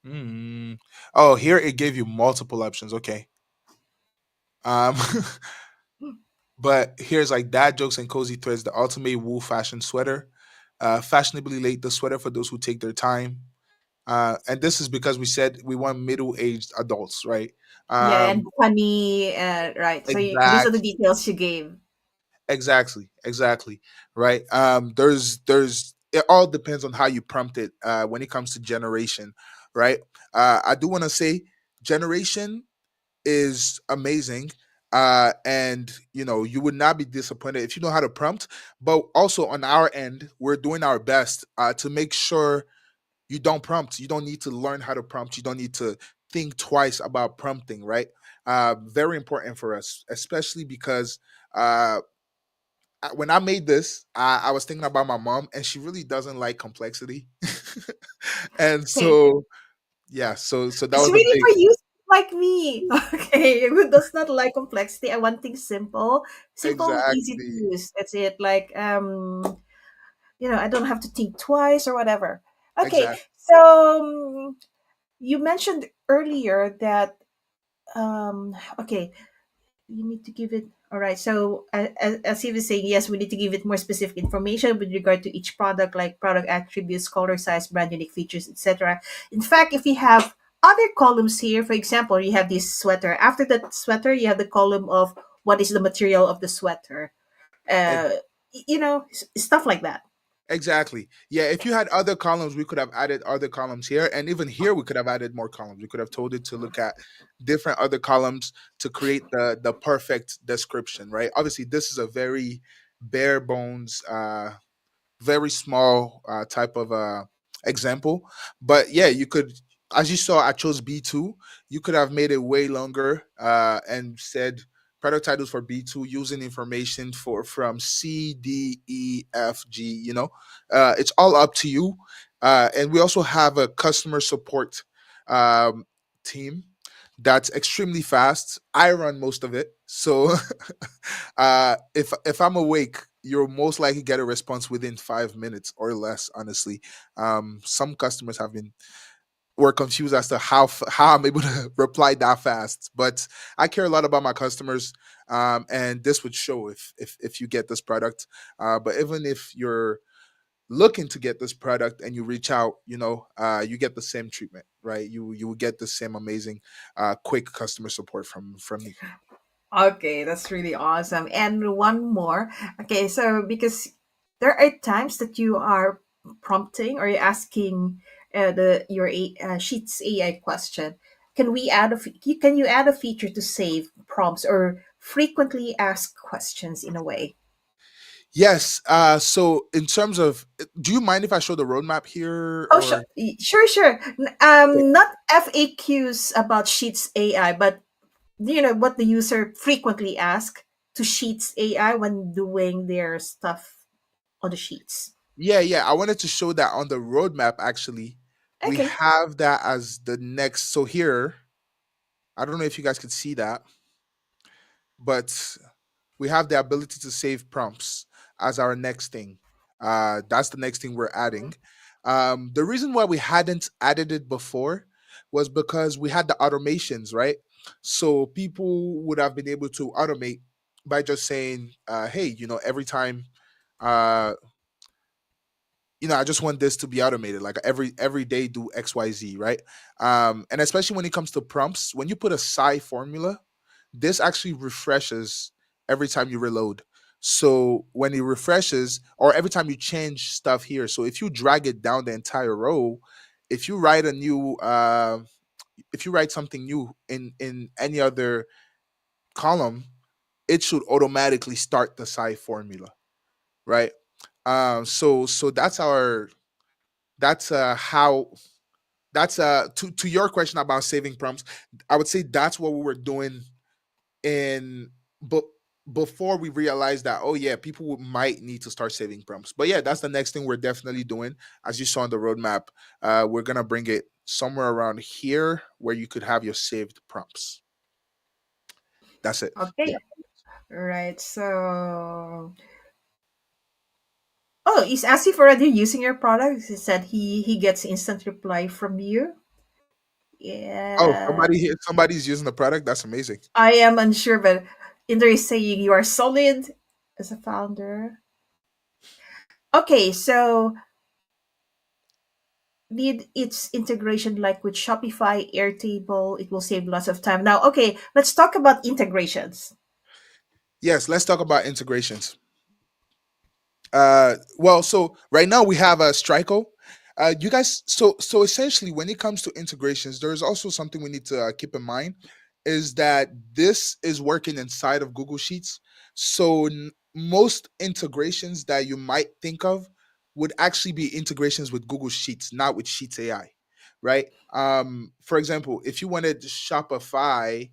Mm. Oh, here it gave you multiple options. Okay. Um, but here's like dad jokes and cozy threads, the ultimate wool fashion sweater. Fashionably late, the sweater for those who take their time. And this is because we said we want middle aged adults, right? Yeah, and Um, funny. Right. So these are the exactly. details you gave. Exactly, right. There's it all depends on how you prompt it when it comes to generation, right. I do want to say generation is amazing, and you know you would not be disappointed if you know how to prompt. But also on our end, we're doing our best to make sure you don't prompt. You don't need to learn how to prompt. You don't need to think twice about prompting, right. Very important for us, especially because uh when I made this, I was thinking about my mom, and she really doesn't like complexity, and Okay. so yeah, so that It's was a really big for you like me. Okay. Who does not like complexity? I want things simple, simple, easy to exactly, use. That's it. Like I don't have to think twice or whatever. Okay. exactly, So you mentioned earlier that okay, you need to give it all right. So as he was saying, yes, we need to give it more specific information with regard to each product, like product attributes, color, size, brand, unique features, etc. In fact, if we have other columns here, for example, you have this sweater. After that sweater, you have the column of what is the material of the sweater, uh stuff like that. exactly. Yeah, if you had other columns, we could have added other columns here, and even here we could have added more columns. We could have told it to look at different other columns to create the perfect description, right? Obviously, this is a very bare bones very small type of example. But yeah, you could, as you saw, I chose B2. You could have made it way longer and said product titles for B2 using information for from C, D, E, F, G. It's all up to you. And we also have a customer support um, team that's extremely fast. I run most of it, so if I'm awake, you'll most likely get a response within 5 minutes or less. Honestly, some customers have been were confused as to how I'm able to reply that fast. But I care a lot about my customers, and this would show if you get this product. But even if you're looking to get this product and you reach out, you get the same treatment, right? You will get the same amazing, quick customer support from me. Okay, that's really awesome. And one more. Okay, so because there are times that you are prompting or you're asking Sheets AI question, can you add a feature to save prompts or frequently asked questions in a way? Yes. So in terms of, do you mind if I show the roadmap here Oh, or? sure, sure. Not FAQs about Sheets AI, but what the user frequently ask to Sheets AI when doing their stuff on the sheets. Yeah, yeah. I wanted to show that on the roadmap. Actually, we Okay. have that as the next. So here, I don't know if you guys could see that, but we have the ability to save prompts as our next thing. That's the next thing we're adding. The reason why we hadn't added it before was because we had the automations, right? So people would have been able to automate by just saying, "Hey, every time, uh, I just want this to be automated. Like every day, do X, Y, Z, right?" And especially when it comes to prompts, when you put a psi formula, this actually refreshes every time you reload. So when it refreshes, or every time you change stuff here, so if you drag it down the entire row, if you write a new, if you write something new in any other column, it should automatically start the psi formula, right? So that's our that's how that's to your question about saving prompts. I would say that's what we were doing in, but before we realized that, oh yeah, people might need to start saving prompts. But yeah, that's the next thing we're definitely doing. As you saw on the roadmap, we're gonna bring it somewhere around here where you could have your saved prompts. That's it. Yeah. Okay. Right. So, oh, he's asking if already using your product. He said he gets instant reply from you. Oh, Yeah. somebody here, somebody's using the product. That's amazing. I am unsure, but Inder is saying you are solid as a founder. Okay, so need its integration like with Shopify, Airtable. It will save lots of time. Now, okay, let's talk about integrations. Yes, let's talk about integrations. Well, so right now we have a Strico. You guys, so essentially, when it comes to integrations, there's also something we need to keep in mind is that this is working inside of Google Sheets. So most integrations that you might think of would actually be integrations with Google Sheets, not with Sheets AI, right? For example, if you wanted Shopify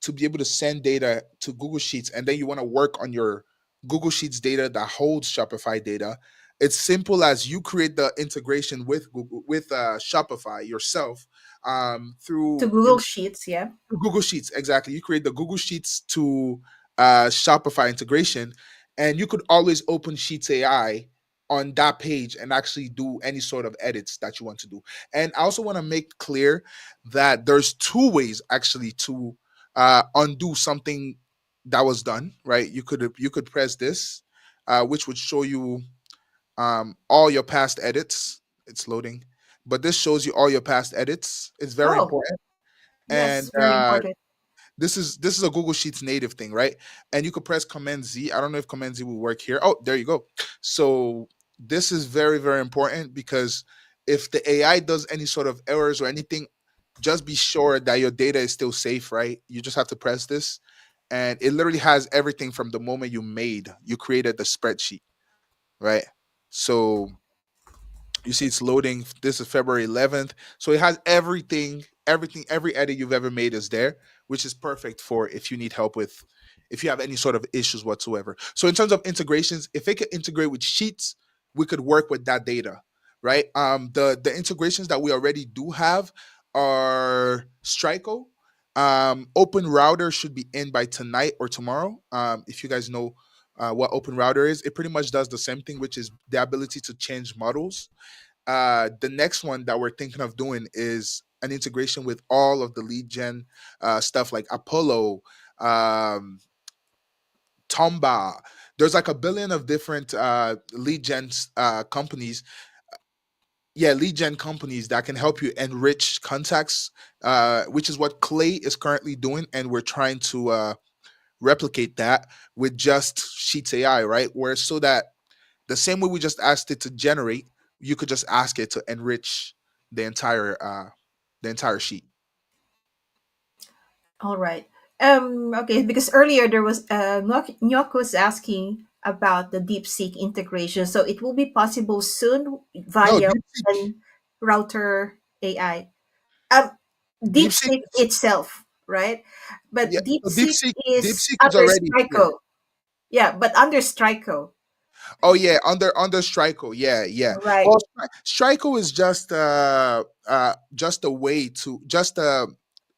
to be able to send data to Google Sheets, and then you want to work on your Google Sheets data that holds Shopify data, it's simple as you create the integration with Google with Shopify yourself, To through Google Sheets, yeah. Google Sheets. Exactly, you create the Google Sheets to Shopify integration, and you could always open Sheets AI on that page and actually do any sort of edits that you want to do. And I also want to make clear that there's two ways actually to undo something that was done. Right, you could press this, which would show you all your past edits. It's loading, but this shows you all your past edits. It's very Oh, important. And yes, very important. this is a Google Sheets native thing, right? And you could press Command Z. I don't know if Command Z will work here. Oh, there you go. So this is very, very important because if the AI does any sort of errors or anything, just be sure that your data is still safe, right? You just have to press this, and it literally has everything from the moment you created the spreadsheet, right? So you see it's loading. This is February 11th. So it has everything, every edit you've ever made is there, which is perfect for if you need help with, if you have any sort of issues whatsoever. So in terms of integrations, if it could integrate with Sheets, we could work with that data, right? The integrations that we already do have are Strico. Open Router should be in by tonight or tomorrow. If you guys know what Open Router is, it pretty much does the same thing, which is the ability to change models. The next one that we're thinking of doing is an integration with all of the lead gen stuff like Apollo, um, Tomba. There's like a billion of different lead gen companies. Yeah, lead gen companies that can help you enrich contacts, which is what Clay is currently doing, and we're trying to replicate that with just Sheets AI, right? Where so that the same way we just asked it to generate, you could just ask it to enrich the entire uh the entire sheet. All right. Okay, because earlier there was Nyok was asking about the DeepSeek integration. So it will be possible soon No, via DeepSeek, one router AI. Um, DeepSeek, DeepSeek itself, right? yeah, But so DeepSeek DeepSeek, is DeepSeek is under already here. Strico. Yeah, but under Strico. Oh yeah, under Strico. Yeah, yeah. Right, Well, Strico is just a way to just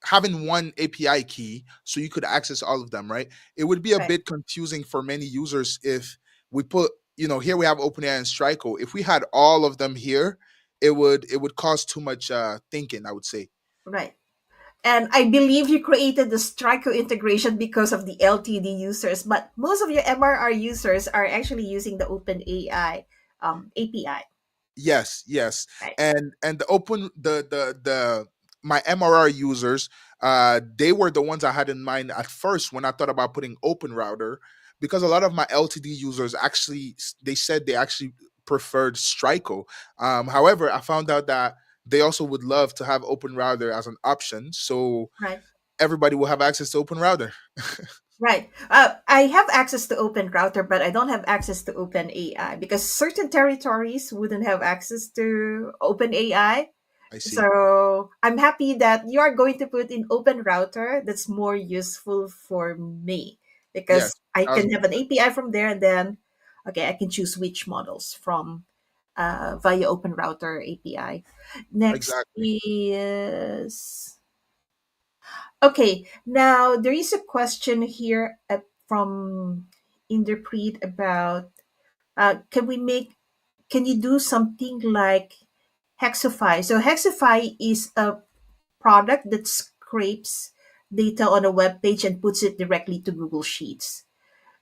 having one API key so you could access all of them, right? It would be a right, bit confusing for many users if we put, here we have OpenAI and Strico. If we had all of them here, it would cause too much thinking, I would say. right. And I believe you created the Strico integration because of the LTD users, but most of your MRR users are actually using the OpenAI API, Yes, yes. right? And the my MRR users, they were the ones I had in mind at first when I thought about putting Open Router, because a lot of my LTD users actually they said they actually preferred Strico. However, I found out that they also would love to have Open Router as an option, so Right. everybody will have access to Open Router. Right. I have access to Open Router, but I don't have access to Open AI because certain territories wouldn't have access to Open AI. I see. So I'm happy that you are going to put in Open Router. That's more useful for me Yes, because I that was can have an better. API from there, and then, okay, I can choose which models from via Open Router API. Next Exactly. is, okay, now there is a question here from Interpret about, can you do something like Hexify? So Hexify is a product that scrapes data on a web page and puts it directly to Google Sheets.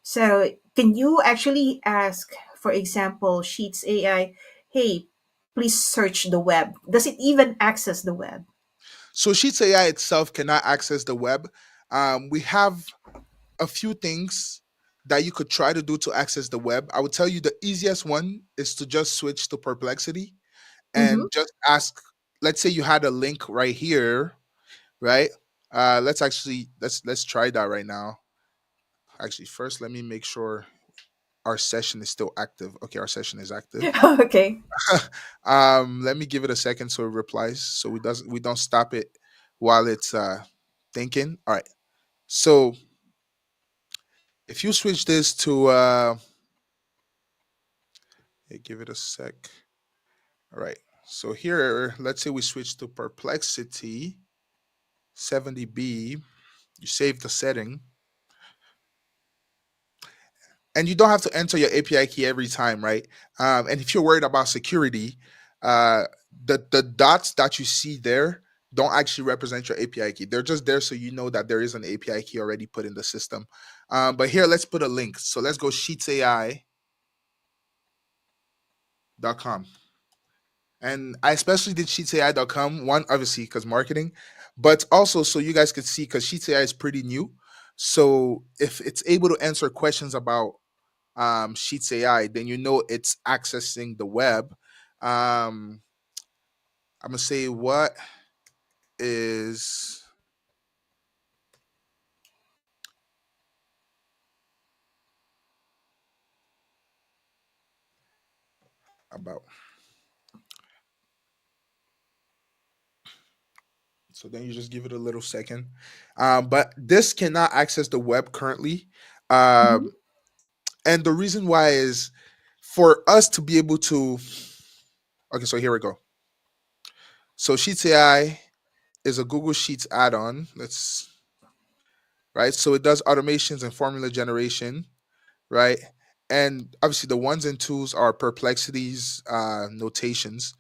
So can you actually ask, for example, Sheets AI, hey, please search the web? Does it even access the web? So Sheets AI itself cannot access the web. We have a few things that you could try to do to access the web. I would tell you the easiest one is to just switch to Perplexity Mm-hmm. and just ask. Let's say you had a link right here, right? Let's try that right now. Actually, first let me make sure our session is still active. Okay, our session is active. Okay. Let me give it a second so it replies, so we don't stop it while it's thinking. All right. So if you switch this to give it a sec. All right. So here, let's say we switch to Perplexity 70B. You save the setting, and you don't have to enter your API key every time, right? And if you're worried about security, uh, the dots that you see there don't actually represent your API key. They're just there so you know that there is an API key already put in the system. But here, let's put a link. So let's go sheetsai.com. And I especially did sheetsai.com, one, obviously, because marketing, but also so you guys could see, because sheetsai is pretty new. So if it's able to answer questions about Sheets AI, then you know it's accessing the web. I'm gonna say what is about. So then you just give it a little second. But this cannot access the web currently. Mhm. Um, and the reason why is for us to be able to. Okay, so here we go. So Sheets AI is a Google Sheets add-on. Let's right. So it does automations and formula generation, right? And obviously the ones and twos are Perplexity's notations.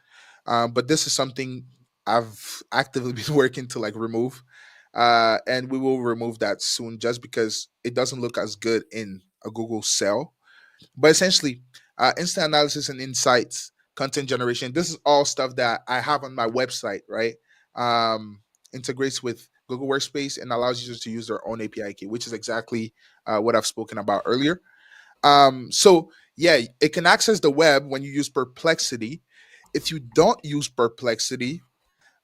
But this is something I've actively been working to like remove. And we will remove that soon just because it doesn't look as good in a Google cell. But essentially, instant analysis and insights, content generation, this is all stuff that I have on my website, right? Um, Integrates with Google Workspace and allows users to use their own API key, which is exactly what I've spoken about earlier. So yeah, it can access the web when you use Perplexity. If you don't use Perplexity,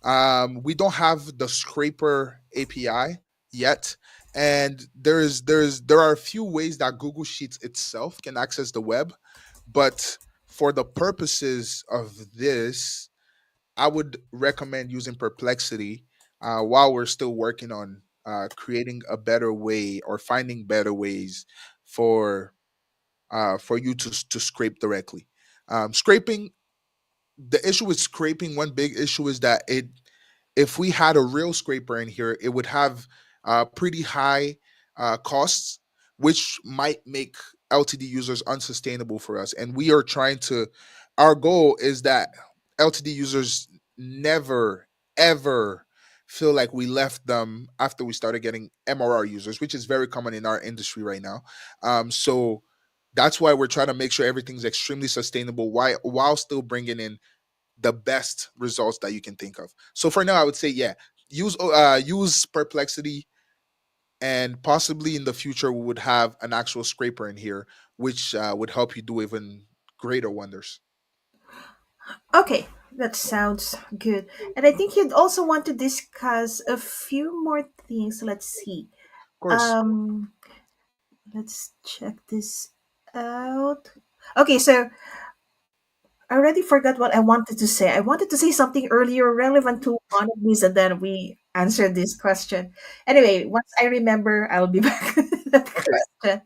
we don't have the scraper API yet, and there are a few ways that Google Sheets itself can access the web, but for the purposes of this, I would recommend using Perplexity while we're still working on creating a better way or finding better ways for you to scrape directly. Scraping, the issue with scraping, one big issue is that it if we had a real scraper in here, it would have pretty high costs, which might make LTD users unsustainable for us. And we are trying to, our goal is that LTD users never, ever feel like we left them after we started getting MRR users, which is very common in our industry right now. So that's why we're trying to make sure everything's extremely sustainable while still bringing in the best results that you can think of. So for now, I would say, yeah, use Perplexity, and possibly in the future we would have an actual scraper in here, which would help you do even greater wonders. Okay, that sounds good. And I think you'd also want to discuss a few more things. Let's see. Of course. Um, Let's check this out. Okay, so I already forgot what I wanted to say. I wanted to say something earlier relevant to one of these, and then we answered this question. Anyway, once I remember, I'll be back to that Okay. question.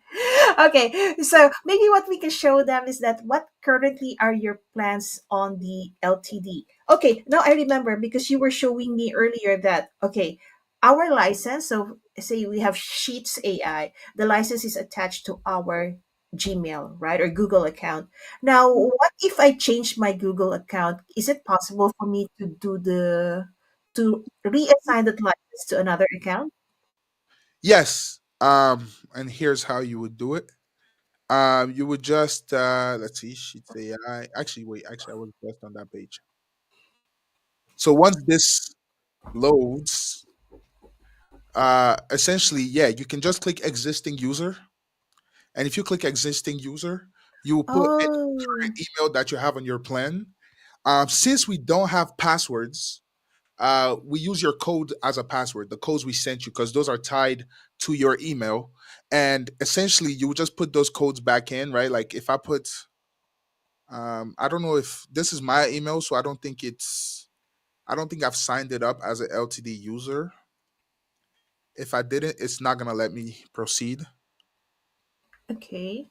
Okay, so maybe what we can show them is that what currently are your plans on the LTD? Okay, now I remember because you were showing me earlier that, okay, our license, so say we have Sheets AI, the license is attached to our Gmail, right, or Google account. Now, what if I change my Google account? Is it possible for me to do to reassign that license to another account? Yes. And here's how you would do it. You would just let's see, Sheets AI. Actually, wait. Actually, I was just on that page. So once this loads, essentially, yeah, you can just click existing user, and if you click existing user, you will put any Oh, current email that you have on your plan. Since we don't have passwords, we use your code as a password, the codes we sent you, because those are tied to your email. And essentially, you would just put those codes back in, right? Like if I put, I don't know if this is my email, so I don't think I've signed it up as an LTD user. If I didn't, it's not gonna let me proceed. okay.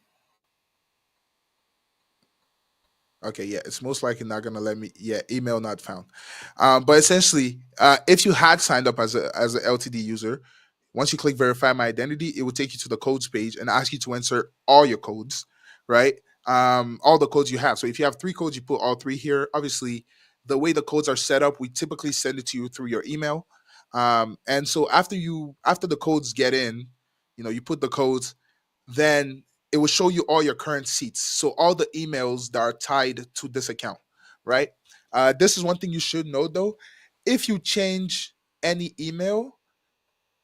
Okay, yeah, it's most likely not gonna let me. Yeah, email not found. But essentially, if you had signed up as a LTD user, once you click verify my identity, it will take you to the codes page and ask you to enter all your codes, right? All the codes you have. So if you have three codes, you put all three here. Obviously, the way the codes are set up, we typically send it to you through your email. And so after the codes get in, you put the codes, then it will show you all your current seats. So all the emails that are tied to this account, right? This is one thing you should know though. If you change any email,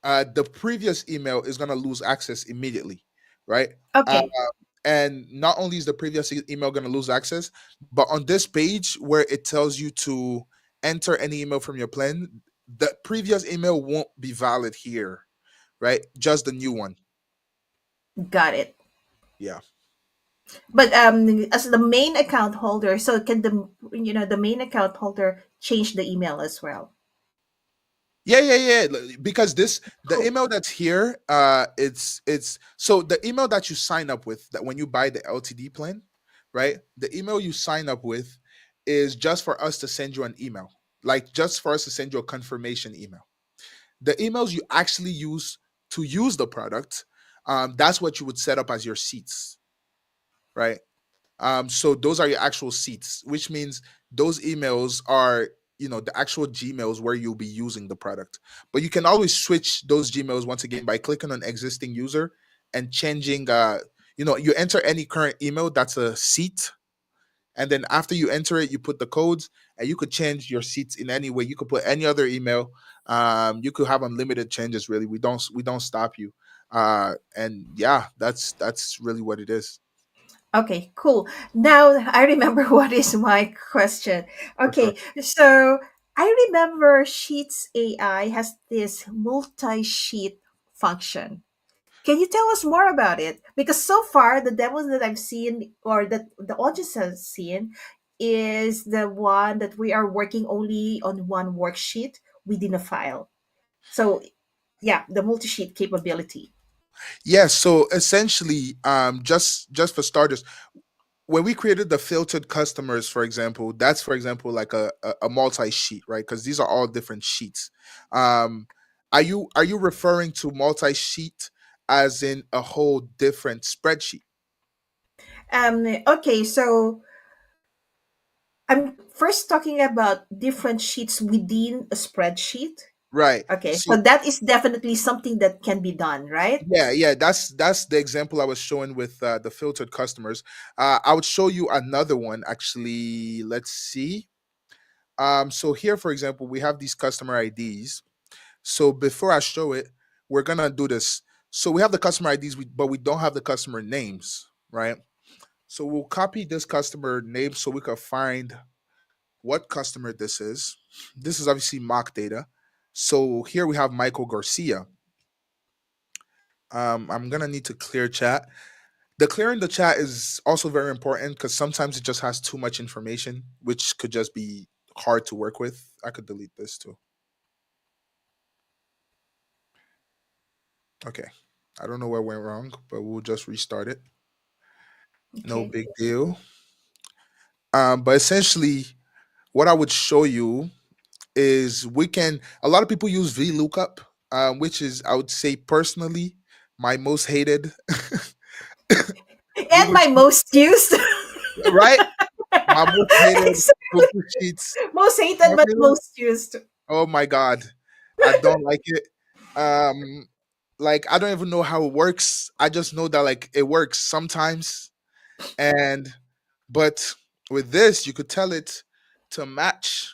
the previous email is going to lose access immediately, right? Uh, Okay, and not only is the previous email going to lose access, but on this page where it tells you to enter any email from your plan, the previous email won't be valid here, right? Just the new one. got it. Yeah. But as the main account holder, so can the main account holder change the email as well? Yeah, yeah, yeah. Because the Cool. email that's here, it's so the email that you sign up with, that when you buy the LTD plan, right? The email you sign up with is just for us to send you an email, like just for us to send you a confirmation email. The emails you actually use to use the product, that's what you would set up as your seats, right? So those are your actual seats, which means those emails are, the actual Gmails where you'll be using the product. But you can always switch those Gmails once again by clicking on existing user and changing. You enter any current email that's a seat, and then after you enter it, you put the codes, and you could change your seats in any way. You could put any other email. You could have unlimited changes. Really, we don't stop you. And yeah, that's really what it is. Okay, cool. Now I remember what is my question. For sure. Okay, so I remember Sheets AI has this multi-sheet function. Can you tell us more about it? Because so far the demos that I've seen or that the audience has seen is the one that we are working only on one worksheet within a file. So yeah, the multi-sheet capability. Yeah, so essentially, just for starters, when we created the filtered customers, for example, that's for example like a multi-sheet, right? Because these are all different sheets. Um, are you referring to multi-sheet as in a whole different spreadsheet? Okay, so I'm first talking about different sheets within a spreadsheet. Right. Okay, so So that is definitely something that can be done, right? yeah, yeah, that's the example I was showing with the filtered customers. I would show you another one actually. Let's see. So here, for example, we have these customer IDs. So before I show it, we're gonna do this. So we have the customer IDs, but we don't have the customer names, right? So we'll copy this customer name so we can find what customer this is. This is obviously mock data. So here we have Michael Garcia. I'm gonna need to clear chat. The clearing the chat is also very important because sometimes it just has too much information, which could just be hard to work with. I could delete this too. Okay. I don't know what went wrong, but we'll just restart it. No Okay. big deal. But essentially, what I would show you is we can. A lot of people use VLOOKUP, which is, I would say, personally, my most hated And Google my Sheet, most used. right? My most hated Google Sheets Most hated but formula. most used. Oh my god, I don't like it. Um, like I don't even know how it works. I just know that like it works sometimes, and but with this, you could tell it to match.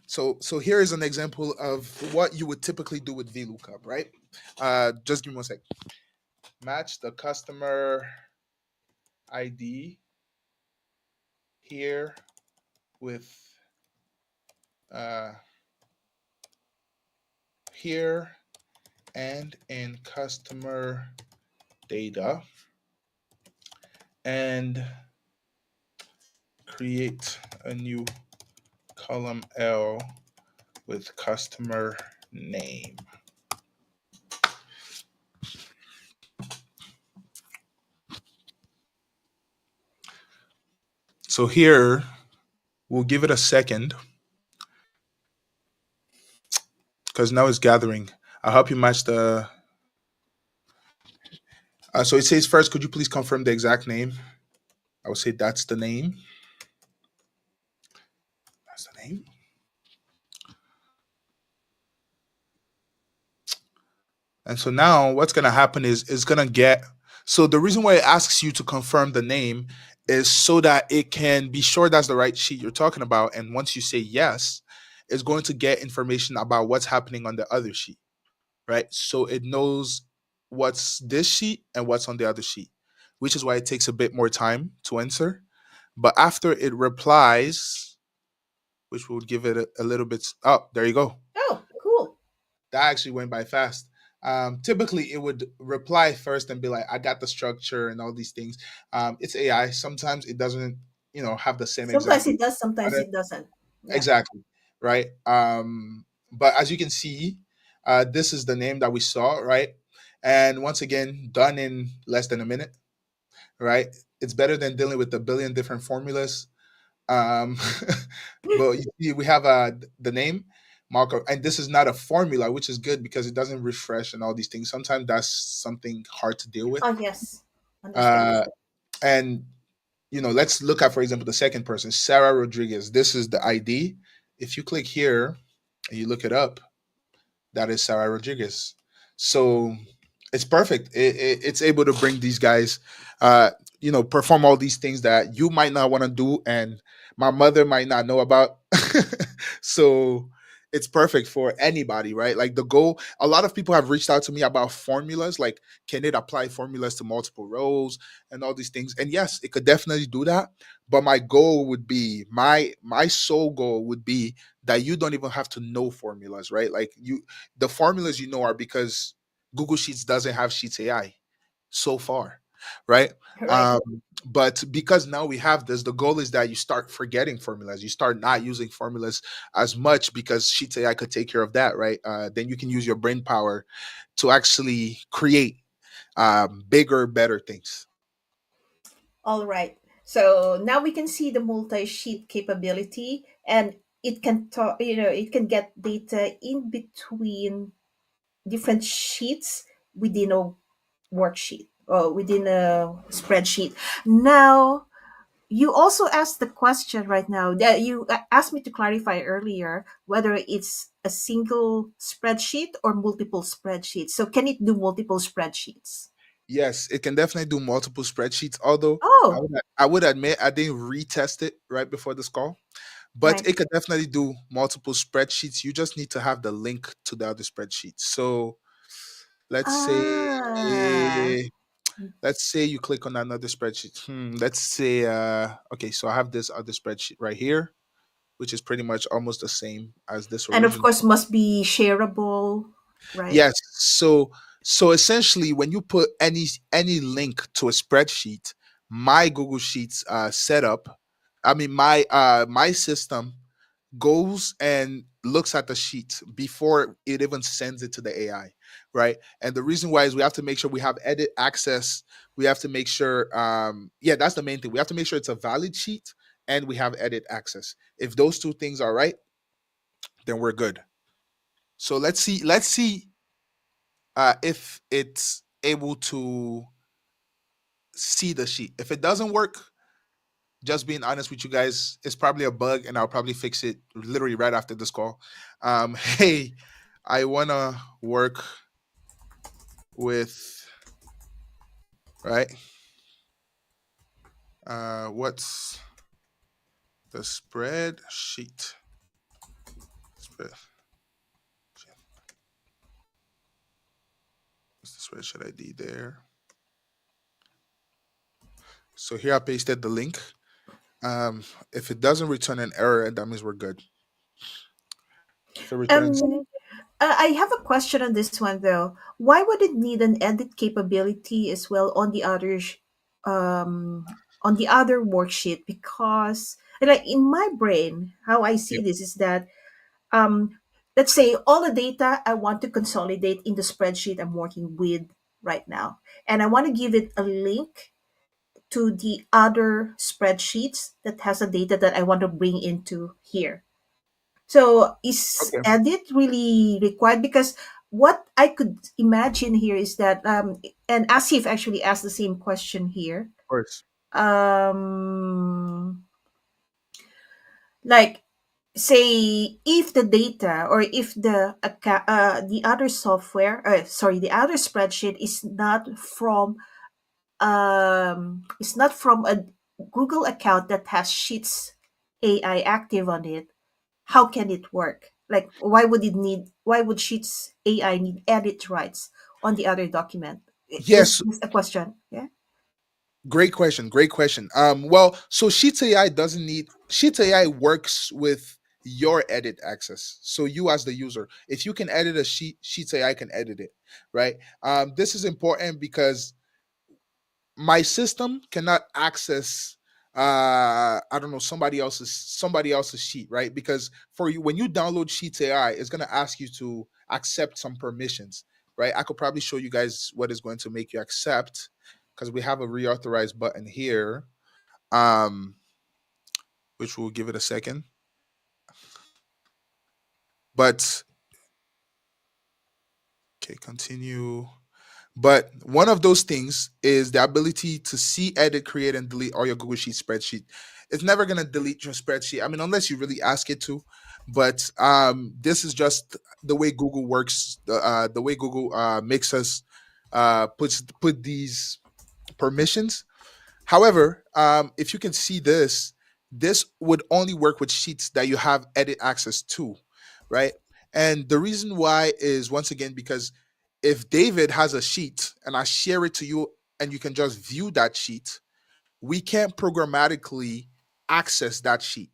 So here is an example of what you would typically do with VLOOKUP, right? Just give me one sec. Match the customer ID here with uh, here and in customer data, and create a new column L with customer name. So here we'll give it a second because now it's gathering. I'll help you match the. So it says first, could you please confirm the exact name? I would say that's the name. That's the name. And so now what's going to happen is it's going to get. So the reason why it asks you to confirm the name is so that it can be sure that's the right sheet you're talking about. And once you say yes, it's going to get information about what's happening on the other sheet, right? So it knows what's this sheet and what's on the other sheet, which is why it takes a bit more time to answer. But after it replies, which will give it a little bit. Oh, there you go. Oh, cool. That actually went by fast. Typically, it would reply first and be like, "I got the structure and all these things." It's AI. Sometimes it doesn't, have the same exact Sometimes way. it does, sometimes it doesn't. Yeah. Exactly, right? But as you can see, this is the name that we saw, right? And once again, done in less than a minute, right? It's better than dealing with a billion different formulas. Um, but you see, we have the name markup, and this is not a formula, which is good because it doesn't refresh and all these things. Sometimes that's something hard to deal with. Oh, yes. Understand. Uh, and let's look at, for example, the second person, Sarah Rodriguez. This is the ID. If you click here and you look it up, that is Sarah Rodriguez. So it's perfect. It's able to bring these guys, perform all these things that you might not want to do, and my mother might not know about. So it's perfect for anybody, right? Like the goal. A lot of people have reached out to me about formulas, like can it apply formulas to multiple roles and all these things. And yes, it could definitely do that. But my goal would be my sole goal would be that you don't even have to know formulas, right? Like the formulas are because Google Sheets doesn't have Sheets AI so far, right? Right. Um, but because now we have this, the goal is that you start forgetting formulas. You start not using formulas as much because Sheets AI could take care of that, right? Then you can use your brain power to actually create bigger, better things. All right. So now we can see the multi-sheet capability, and it can talk, it can get data in between different sheets within a worksheet or within a spreadsheet. Now, you also asked the question right now that you asked me to clarify earlier whether it's a single spreadsheet or multiple spreadsheets. So, can it do multiple spreadsheets? Yes, it can definitely do multiple spreadsheets. Although Oh, I would admit I didn't retest it right before this call, but right. it could definitely do multiple spreadsheets. You just need to have the link to the other spreadsheet. So let's say Ah, let's say you click on another spreadsheet. Let's say okay, so I have this other spreadsheet right here, which is pretty much almost the same as this and of original. course, must be shareable, right? Yes. So So essentially, when you put any link to a spreadsheet, my Google Sheets setup, I mean my system goes and looks at the sheet before it even sends it to the AI, right? And the reason why is we have to make sure we have edit access. We have to make sure, yeah, that's the main thing. We have to make sure it's a valid sheet and we have edit access. If those two things are right, then we're good. So let's see if it's able to see the sheet. If it doesn't work, just being honest with you guys, it's probably a bug, and I'll probably fix it literally right after this call. Hey, I wanna work with right. What's the spreadsheet? Spread. What's the spreadsheet ID there? So here I pasted the link. If it doesn't return an error, that means we're good. If it returns, Um, I have a question on this one though. Why would it need an edit capability as well on the on the other worksheet? Because like in my brain, how I see yep. this is that um, let's say all the data I want to consolidate in the spreadsheet I'm working with right now, and I want to give it a link to the other spreadsheets that has the data that I want to bring into here. So is Okay, of edit really required? Because what I could imagine here is that, and Asif actually asked the same question here. course. Um, like, say, if the data or if the other software, sorry, the other spreadsheet is not from a Google account that has Sheets AI active on it, how can it work? Like, why would Sheets AI need edit rights on the other document? Just, Yes, just a question. Yeah. great question. Great question. Well, so Sheets AI doesn't need Sheets AI works with your edit access. So you as the user, if you can edit a sheet, Sheets AI can edit it, right? This is important because my system cannot access I don't know, somebody else's sheet, right? Because for you, when you download Sheets AI, it's going to ask you to accept some permissions, right? I could probably show you guys what is going to make you accept, because we have a reauthorize button here, um which we'll give it a second. But okay, continue. But one of those things is the ability to see, edit, create, and delete all your Google Sheet spreadsheet. It's never gonna delete your spreadsheet. I mean, unless you really ask it to. But this is just the way Google works. The way Google makes us put these permissions. However, if you can see this, this would only work with sheets that you have edit access to, right? And the reason why is, once again, because if David has a sheet and I share it to you and you can just view that sheet, we can't programmatically access that sheet.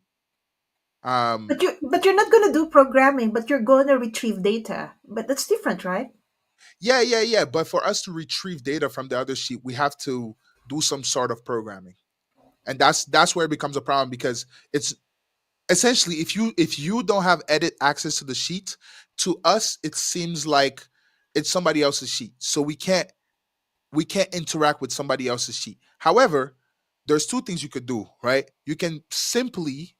Um, But you're not gonna do programming, but you're gonna retrieve data. But that's different, right? yeah, yeah, yeah. But for us to retrieve data from the other sheet, we have to do some sort of programming, and that's where it becomes a problem, because it's essentially, if you don't have edit access to the sheet, to us it seems like it's somebody else's sheet, so we can't interact with somebody else's sheet. However, there's two things you could do, right? You can simply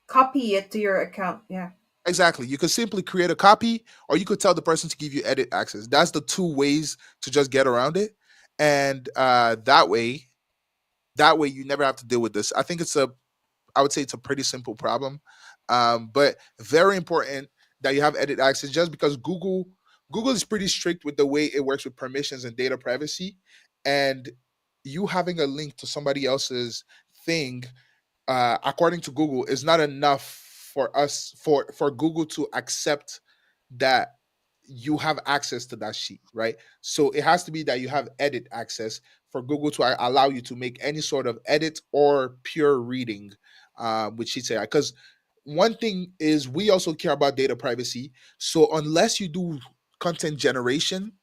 Copy it to your account. Yeah. exactly, you could simply create a copy, or you could tell the person to give you edit access. That's the two ways to just get around it. And that way you never have to deal with this. I would say it's a pretty simple problem, but very important that you have edit access. Just because Google is pretty strict with the way it works with permissions and data privacy, and you having a link to somebody else's thing, according to Google, is not enough for Google to accept that you have access to that sheet, right? So it has to be that you have edit access for Google to allow you to make any sort of edit or pure reading with Sheets AI. Because one thing is, we also care about data privacy. So unless you do content generation,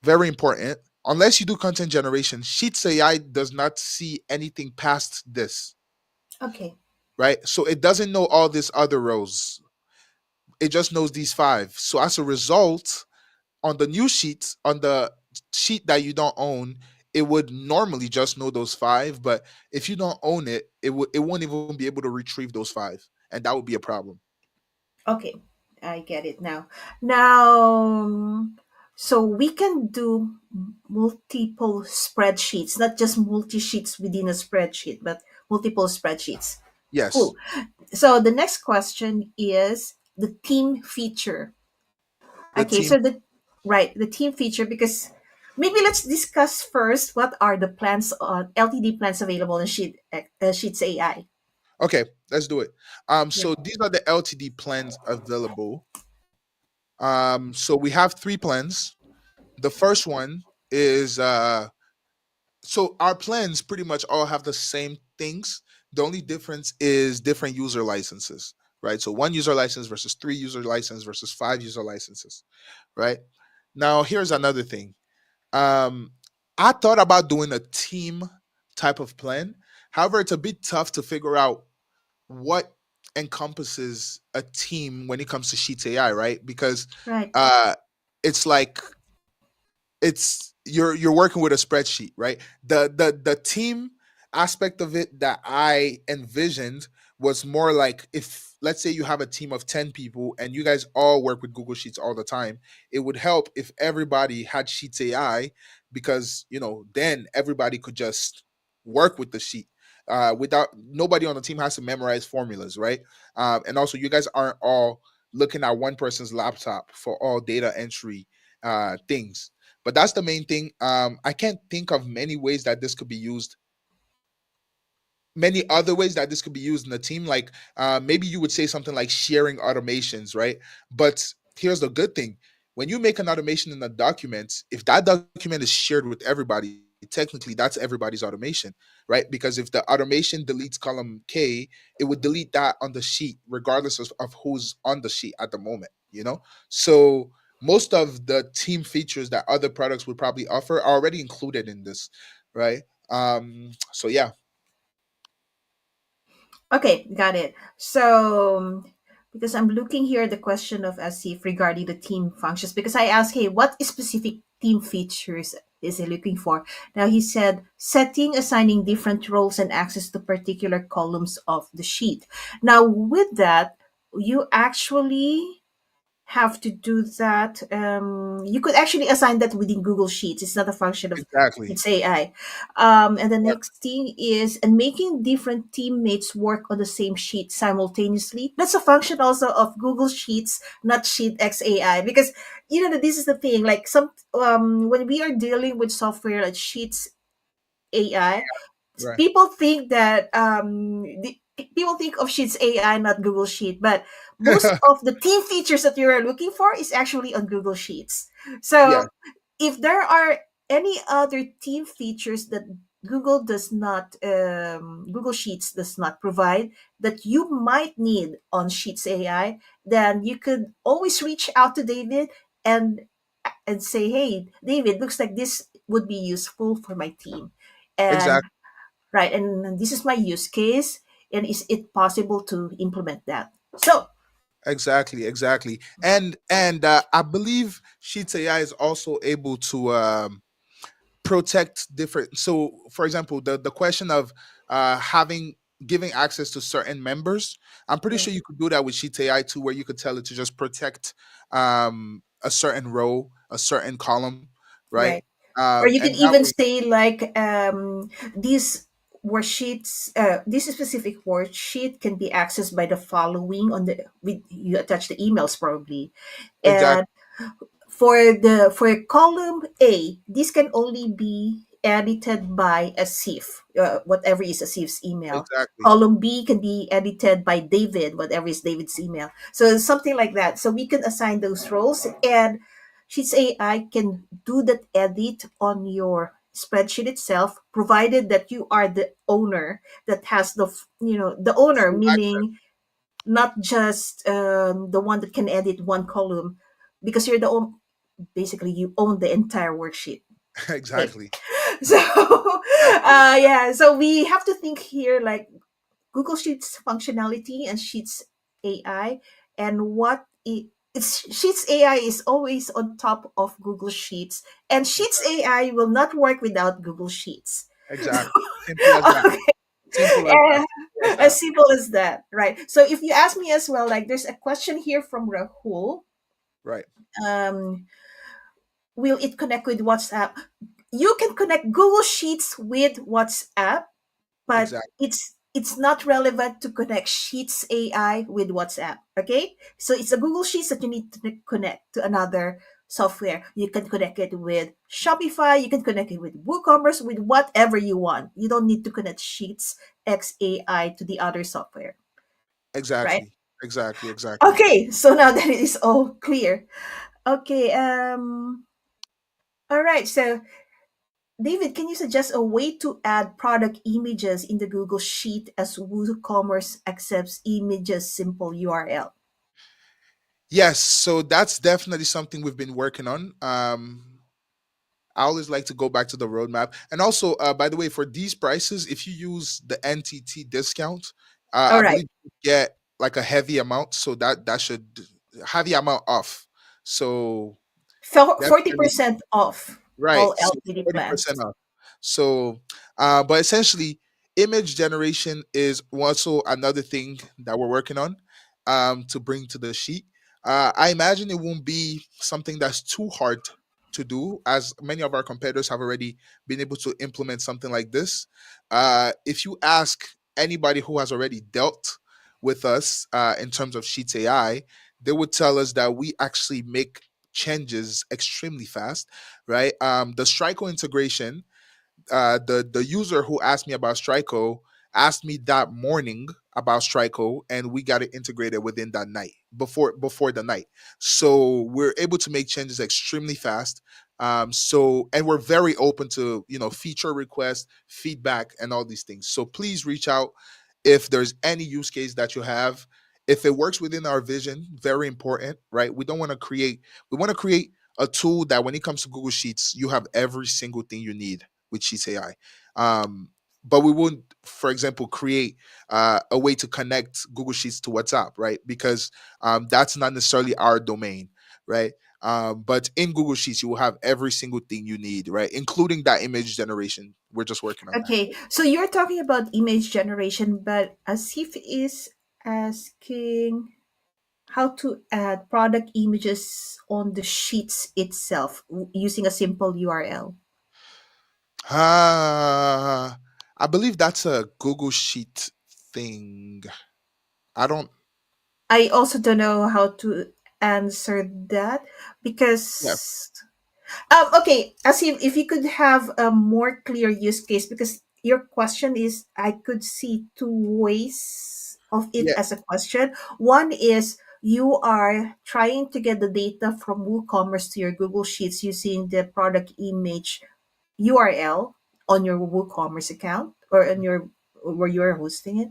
Very important. Unless you do content generation, Sheets AI does not see anything past this, Okay. right? So it doesn't know all these other rows. It just knows these five. So as a result, on the new sheet, on the sheet that you don't own, it would normally just know those five. But if you don't own it, it won't even be able to retrieve those five, and that would be a problem. Okay. I get it now. Now, so we can do multiple spreadsheets, not just multi sheets within a spreadsheet, but multiple spreadsheets. Yes, Cool. So the next question is the team feature. the Okay, team. so the team feature, because maybe let's discuss first what are the plans on LTD plans available in Sheets AI. Okay, let's do it. Yeah. So these are the LTD plans available. So we have three plans. The first one is so our plans pretty much all have the same things. The only difference is different user licenses, right? So one user license versus three user license versus five user licenses, right? Now here's another thing. Um, I thought about doing a team type of plan. However, it's a bit tough to figure out what encompasses a team when it comes to Sheets AI, right? Because Right. uh, it's like you're working with a spreadsheet, right? The team aspect of it that I envisioned was more like, if let's say you have a team of 10 people and you guys all work with Google Sheets all the time, it would help if everybody had Sheets AI, because then everybody could just work with the sheet without, nobody on the team has to memorize formulas, right? And also you guys aren't all looking at one person's laptop for all data entry things. But that's the main thing. I can't think of many other ways that this could be used in a team. Like maybe you would say something like sharing automations, right? But here's the good thing: when you make an automation in a document, if that document is shared with everybody, technically that's everybody's automation, right? Because if the automation deletes column K, it would delete that on the sheet regardless of who's on the sheet at the moment. So most of the team features that other products would probably offer are already included in this, right? So yeah. Okay, got it. So, because I'm looking here at the question of Asif regarding the team functions, because I asked, hey, what specific team features is he looking for? Now he said setting, assigning different roles and access to particular columns of the sheet. Now, with that, you actually have to do that. You could actually assign that within Google Sheets. It's not a function of Exactly. it's AI. And the next thing is and making different teammates work on the same sheet simultaneously. That's a function also of Google Sheets, not SheetxAI. Because that this is the thing. Like when we are dealing with software like Sheets AI, Right. people think that people think of Sheets AI, not Google Sheet, but most of the team features that you are looking for is actually on Google Sheets. Yeah. So if there are any other team features that Google Sheets does not provide that you might need on Sheets AI, then you could always reach out to David and say, hey, David, looks like this would be useful for my team. And Exactly. right, and this is my use case, and is it possible to implement that? So, Exactly. And I believe Sheets AI is also able to protect different. So for example, the question of having giving access to certain members, I'm pretty yeah, sure you could do that with Sheets AI too, where you could tell it to just protect a certain row, a certain column, right? right. Or you And can that even way. say like these worksheets, this specific worksheet can be accessed by the following on the with you attach the emails probably, and Exactly. for column A, this can only be edited by a SIF, whatever is a SIF's email. Exactly. Column B can be edited by David, whatever is David's email. So something like that. So we can assign those roles, and Sheets AI can do that edit on your spreadsheet itself, provided that you are the owner that has the owner, Full access. meaning not just the one that can edit one column, because you're the basically you own the entire worksheet. Okay. Exactly. So Exactly. yeah, so we have to think here like Google Sheets functionality and Sheets AI, and it's Sheets AI is always on top of Google Sheets, and Sheets AI will not work without Google Sheets. Exactly. Simple as that. Okay. Simple as that. Eh, Simple as that. as simple as that, right? So if you ask me as well, like there's a question here from Rahul. Right. Um, will it connect with WhatsApp? You can connect Google Sheets with WhatsApp, but Exactly. it's not relevant to connect Sheets AI with WhatsApp. Okay, so it's a Google Sheets that you need to connect to another software. You can connect it with Shopify. You can connect it with WooCommerce, with whatever you want. You don't need to connect Sheets XAI to the other software, right? Exactly. Exactly. Exactly. Okay, so now that it is all clear. Okay, all right. So David, can you suggest a way to add product images in the Google Sheet as WooCommerce accepts images simple URL? Yes. So that's definitely something we've been working on. I always like to go back to the roadmap. And also, by the way, for these prices, if you use the NTT discount, All I right, believe you get like a heavy amount. So that should heavy amount off. So definitely 40% off right. all So LTD 40% plans. off. So, but essentially, image generation is also another thing that we're working on to bring to the sheet. I imagine it won't be something that's too hard to do, as many of our competitors have already been able to implement something like this. If you ask anybody who has already dealt with us in terms of Sheets AI, they would tell us that we actually make changes extremely fast, right? The Strico integration, the user who asked me about Strico asked me that morning about Strico, and we got it integrated within that night before the night. So we're able to make changes extremely fast. So and we're very open to feature requests, feedback, and all these things. So please reach out if there's any use case that you have. If it works within our vision, very important, right? We don't want to create. We want to create a tool that when it comes to Google Sheets, you have every single thing you need with Sheets AI. But we wouldn't, for example, create a way to connect Google Sheets to WhatsApp, right? Because that's not necessarily our domain, right? But in Google Sheets, you will have every single thing you need, right? Including that image generation. We're just working on that. Okay, so you're talking about image generation, but Asif is asking how to add product images on the sheets itself using a simple URL. I believe that's a Google Sheet thing. I don't. I also don't know how to answer that Yeah, because okay, as if you could have a more clear use case, because your question is, I could see two ways of it yeah, as a question. One is you are trying to get the data from WooCommerce to your Google Sheets using the product image URL on your WooCommerce account or on your where you're hosting it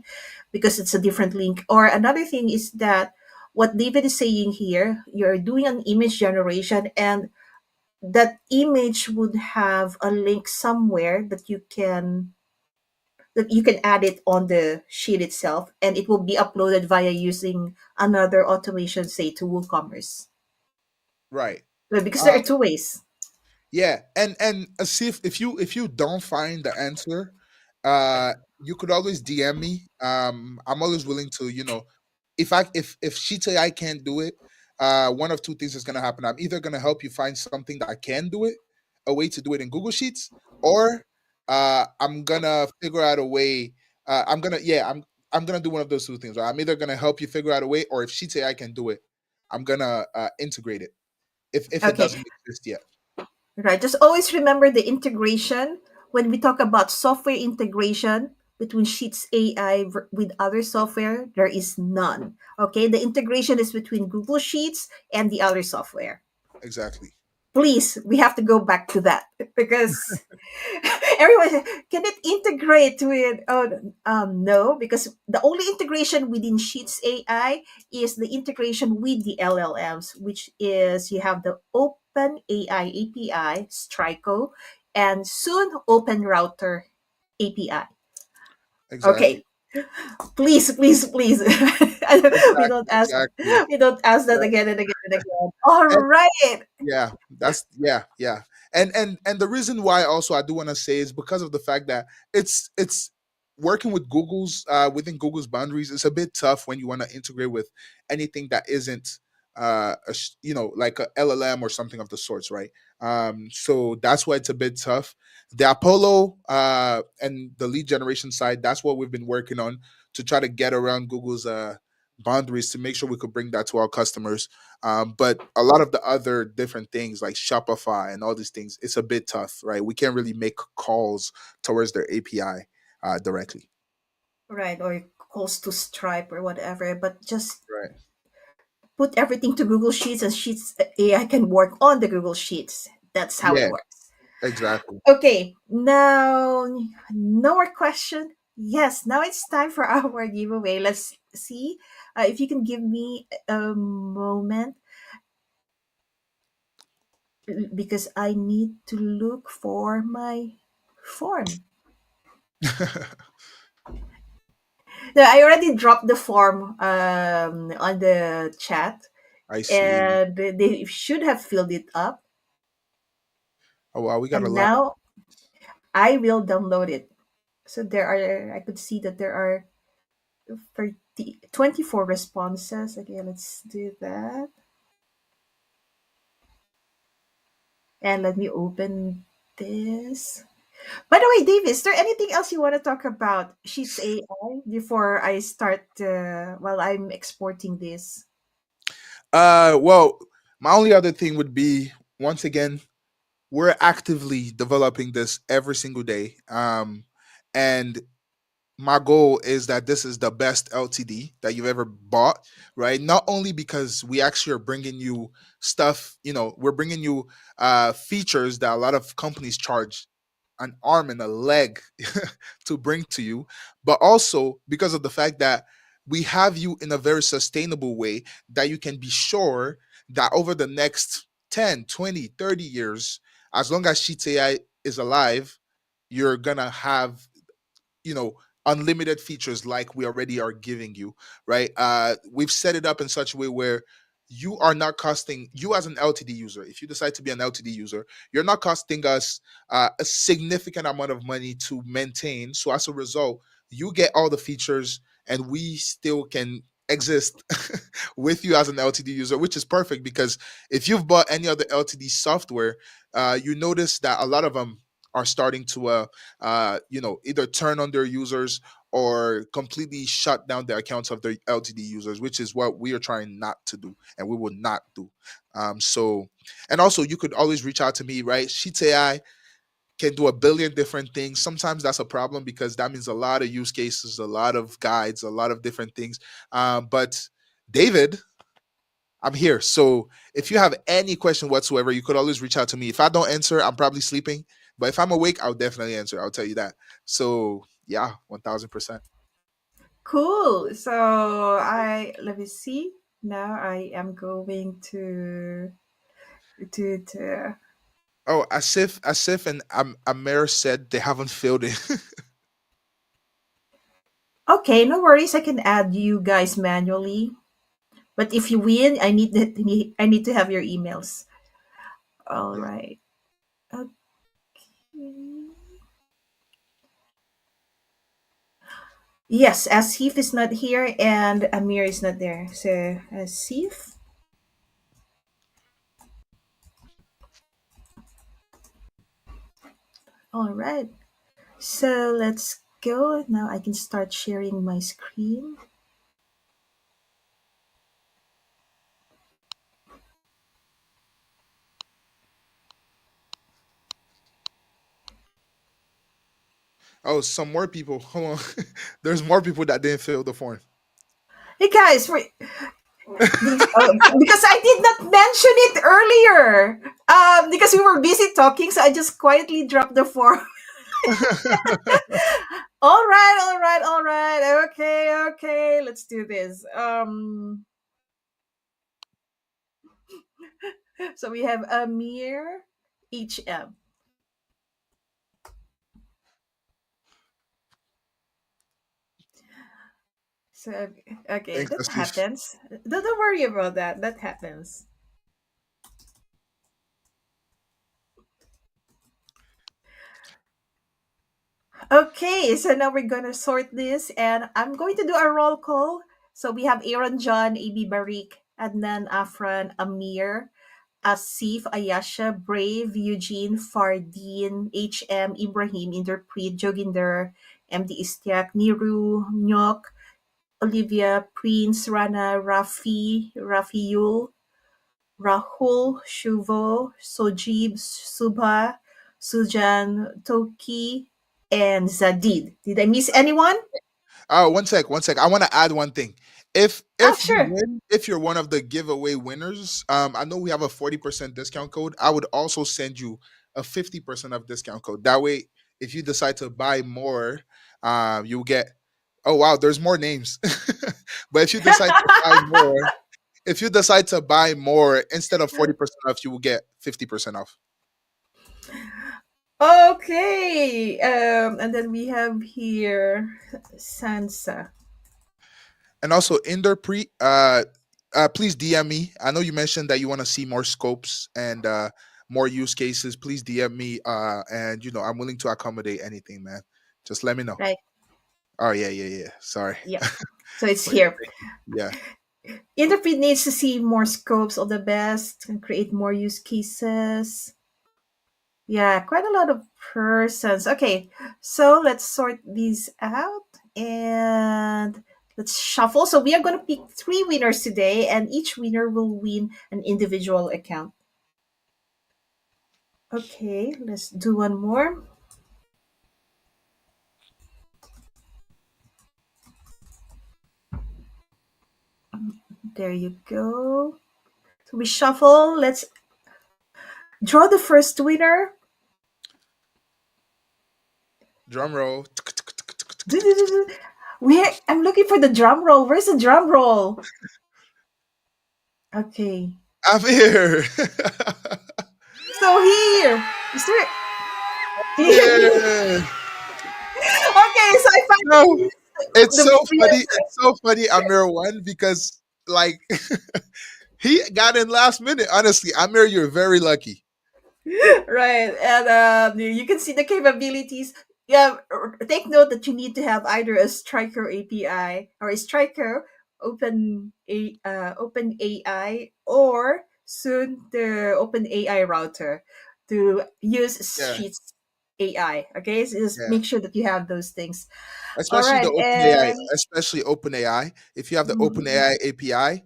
because it's a different link. Or another thing is that what David is saying here, you're doing an image generation and that image would have a link somewhere that you can add it on the sheet itself and it will be uploaded via using another automation, say to WooCommerce. right. Well, because there Uh, are two ways. Yeah, and see if you don't find the answer, you could always DM me. I'm always willing to if Sheets AI can't do it, one of two things is gonna happen. I'm either gonna help you find something that can do it, a way to do it in Google Sheets, or I'm gonna figure out a way. I'm gonna do one of those two things. Right? I'm either gonna help you figure out a way, or if Sheets AI can do it, I'm gonna integrate it if it Okay, doesn't exist yet. right. Just always remember the integration. When we talk about software integration between Sheets AI with other software, there is none. Okay, the integration is between Google Sheets and the other software. Exactly. Please, we have to go back to that because everyone can it integrate with no, because the only integration within Sheets AI is the integration with the LLMs, which is you have the OpenAI API, Strico, and soon Open Router API. Exactly. Okay, please, please, please. we don't Exactly. ask. Exactly. We don't ask that Right. again and again and again. All right. Yeah, that's yeah. And the reason why also I do want to say is because of the fact that it's working with Google's within Google's boundaries. It's a bit tough when you want to integrate with anything that isn't like a LLM or something of the sorts, right? So that's why it's a bit tough. The Apollo and the lead generation side, that's what we've been working on to try to get around Google's boundaries to make sure we could bring that to our customers. But a lot of the other different things like Shopify and all these things, it's a bit tough, right? We can't really make calls towards their API directly. Right, or calls to Stripe or whatever, but just Right. put everything to Google Sheets and Sheets AI can work on the Google Sheets. That's how it Yeah, works. exactly. Okay, now no more question. Yes, now it's time for our giveaway. Let's see if you can give me a moment because I need to look for my form. No, I already dropped the form on the chat, I see. and they should have filled it up. Oh wow, we got a And lot. now I will download it. So there are, I could see that there are 24 responses. Okay, let's do that. And let me open this. By the way, Dave, is there anything else you want to talk about Sheets AI before I start while I'm exporting this? Well, my only other thing would be once again, we're actively developing this every single day. And my goal is that this is the best LTD that you've ever bought, right? Not only because we actually are bringing you stuff, we're bringing you features that a lot of companies charge an arm and a leg to bring to you, but also because of the fact that we have you in a very sustainable way that you can be sure that over the next 10, 20, 30 years, as long as Sheets AI is alive, you're gonna have you know unlimited features like we already are giving you, right? We've set it up in such a way where you are not costing you as an LTD user. If you decide to be an LTD user, you're not costing us a significant amount of money to maintain. So as a result, you get all the features and we still can exist with you as an LTD user, which is perfect because if you've bought any other LTD software, you notice that a lot of them are starting to either turn on their users or completely shut down the accounts of their LTD users, which is what we are trying not to do and we will not do. So, and also you could always reach out to me, right? Sheets AI can do a billion different things. Sometimes that's a problem because that means a lot of use cases, a lot of guides, a lot of different things. But David, I'm here. So if you have any question whatsoever, you could always reach out to me. If I don't answer, I'm probably sleeping. But if I'm awake, I'll definitely answer. I'll tell you that. So yeah, 1000%. Cool. So I let me see. Now I am going to Oh, Asif and Amer said they haven't filled it. Okay, no worries. I can add you guys manually. But if you win, I need to have your emails. All Yeah. right. Okay. Yes, Asif is not here and Amir is not there. So Asif. All right. So let's go. Now I can start sharing my screen. Oh, some more people. Hold on. There's more people that didn't fill the form. Hey guys, because I did not mention it earlier. Because we were busy talking, so I just quietly dropped the form. All right, all right, all right. Okay, okay. Let's do this. So we have Amir HM. So okay, Thanks, that Asif. happens. Don't worry about that. That happens. Okay, so now we're gonna sort this, and I'm going to do a roll call. So we have Aaron, John, AB Barik, Adnan, Afran, Amir, Asif, Ayasha, Brave, Eugene, Fardeen, HM, Ibrahim, Interpret, Joginder, MD Istiak, Niru, Nyok, Olivia, Prince, Rana, Rafi, Rafiul, Rahul, Shuvo, Sojib, Subha, Sujan, Toki, and Zadid. Did I miss anyone? One sec, one sec. I want to add one thing. If Oh, if you sure. win, if you're one of the giveaway winners, I know we have a 40% discount code. I would also send you a 50% of discount code. That way, if you decide to buy more, you'll get. Oh wow, there's more names. But if you decide to buy more instead of 40% off, you will get 50% off. Okay. And then we have here Sansa. And also in their please DM me. I know you mentioned that you want to see more scopes and more use cases. Please DM me, and I'm willing to accommodate anything, man. Just let me know. Right. Oh yeah, yeah, yeah. Sorry, Yep. So it's but yeah, here. thank you. Yeah, Interpret needs to see more scopes of the best and create more use cases. Yeah, quite a lot of persons. Okay, so let's sort these out and let's shuffle. So we are going to pick three winners today, and each winner will win an individual account. Okay, let's do one more. There you go. So we shuffle. Let's draw the first winner. drum roll. Where I'm looking for the drum roll. Where's the drum roll? Okay. I'm here. So here. Is there Yeah. Okay, so I No, finally it's the so funny. freelancer. It's so funny. Amir won because like he got in last minute. Honestly, Amir, you're very lucky. Right, and you can see the capabilities. Yeah, take note that you need to have either a Striker API or a Striker Open AI, or soon the Open AI router to use Yeah, Sheets AI. Okay, so just yeah. make sure that you have those things. All Especially the right, OpenAI, and especially OpenAI. If you have the mhm. OpenAI API,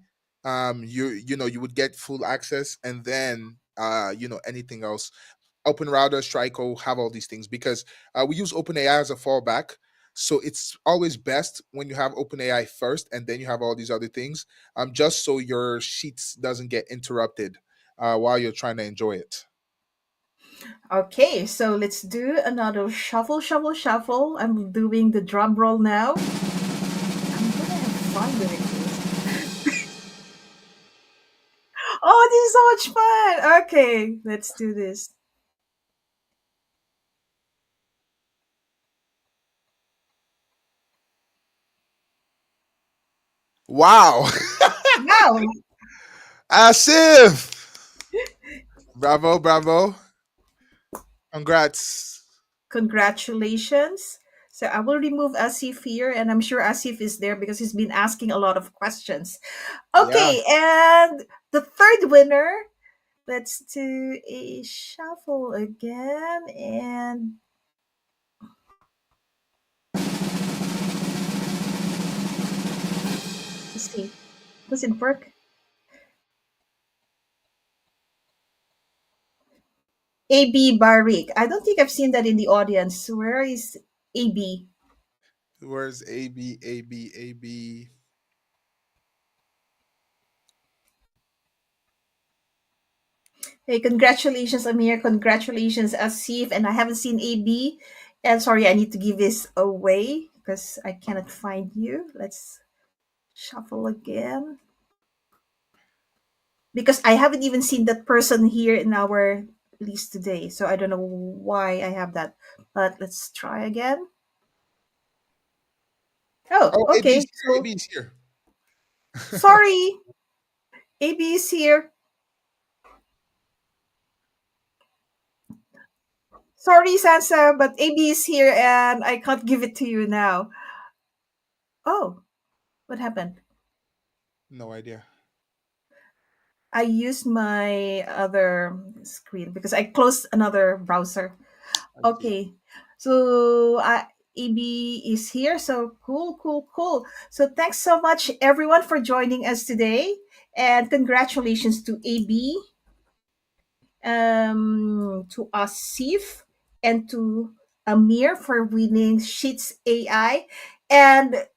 you would get full access, and then anything else. Open Router, Strico have all these things because we use OpenAI as a fallback. So it's always best when you have OpenAI first, and then you have all these other things, just so your sheets doesn't get interrupted while you're trying to enjoy it. Okay, so let's do another shuffle, shuffle, shuffle. I'm doing the drum roll now. I'm gonna have fun doing this. Oh, this is so much fun. Okay, let's do this. Wow, Wow. Asif! Bravo, bravo! Congrats! Congratulations. So I will remove Asif here, and I'm sure Asif is there because he's been asking a lot of questions. Yeah, Okay, and the third winner, let's do a shuffle again. And let's see, does it work? AB Barik. I don't think I've seen that in the audience. Where is AB? where's AB, AB, AB? Hey, congratulations, Amir. Congratulations, Asif. And I haven't seen AB. And sorry, I need to give this away because I cannot find you. Let's shuffle again. because I haven't even seen that person here in our list today. So I don't know why I have that. But let's try again. Oh, Oh, okay. So AB is here. sorry, AB is here. Sorry, Sansa, but AB is here and I can't give it to you now. Oh, what happened? No idea. I used my other screen because I closed another browser. I see. Okay. So AB is here. So cool, cool, cool. So thanks so much, everyone, for joining us today. And congratulations to AB, to Asif, and to Amir for winning Sheets AI. And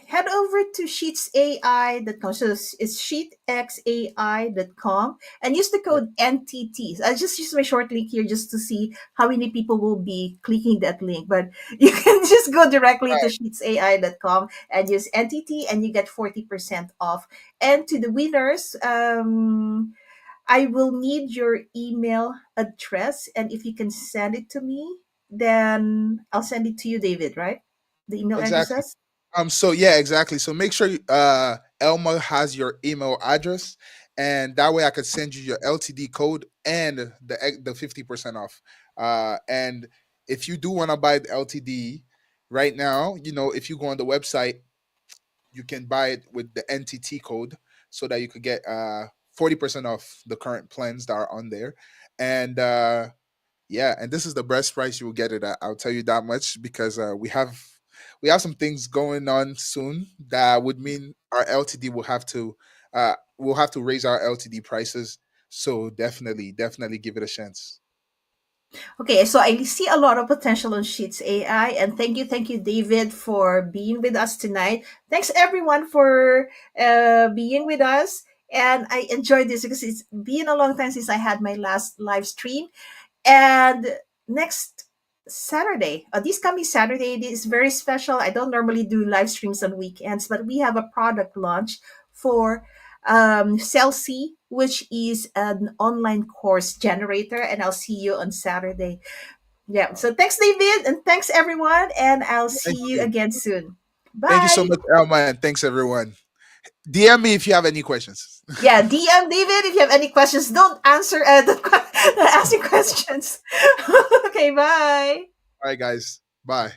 head over to sheetsai.com. So it's sheetxai.com and use the Right. code NTT. I just use my short link here just to see how many people will be clicking that link. But you can just go directly to Right. sheetsai.com and use NTT and you get 40% off. And to the winners, I will need your email address. And if you can send it to me, then I'll send it to you, David, right? The email Exactly. addresses? So yeah, exactly. So make sure Elma has your email address, and that way I could send you your LTD code and the 50% off. And if you do want to buy the LTD right now, if you go on the website, you can buy it with the NTT code so that you could get 40% off the current plans that are on there. And yeah, and this is the best price you will get it at. I'll tell you that much because we have some things going on soon that would mean our LTD will have to raise our LTD prices. So definitely give it a chance. Okay, so I see a lot of potential on Sheets AI, and thank you, David, for being with us tonight. Thanks everyone for being with us, and I enjoyed this because it's been a long time since I had my last live stream. And next Saturday, this coming Saturday, it is very special. I don't normally do live streams on weekends, but we have a product launch for Celsi, which is an online course generator, and I'll see you on Saturday. Yeah. So thanks, David, and thanks everyone, and I'll see Thank you you. again soon. Thank you so Bye. much, Elma, and thanks everyone. DM me if you have any questions. Yeah, DM David if you have any questions. Don't answer don't ask your questions. Okay, bye. All right, guys. Bye.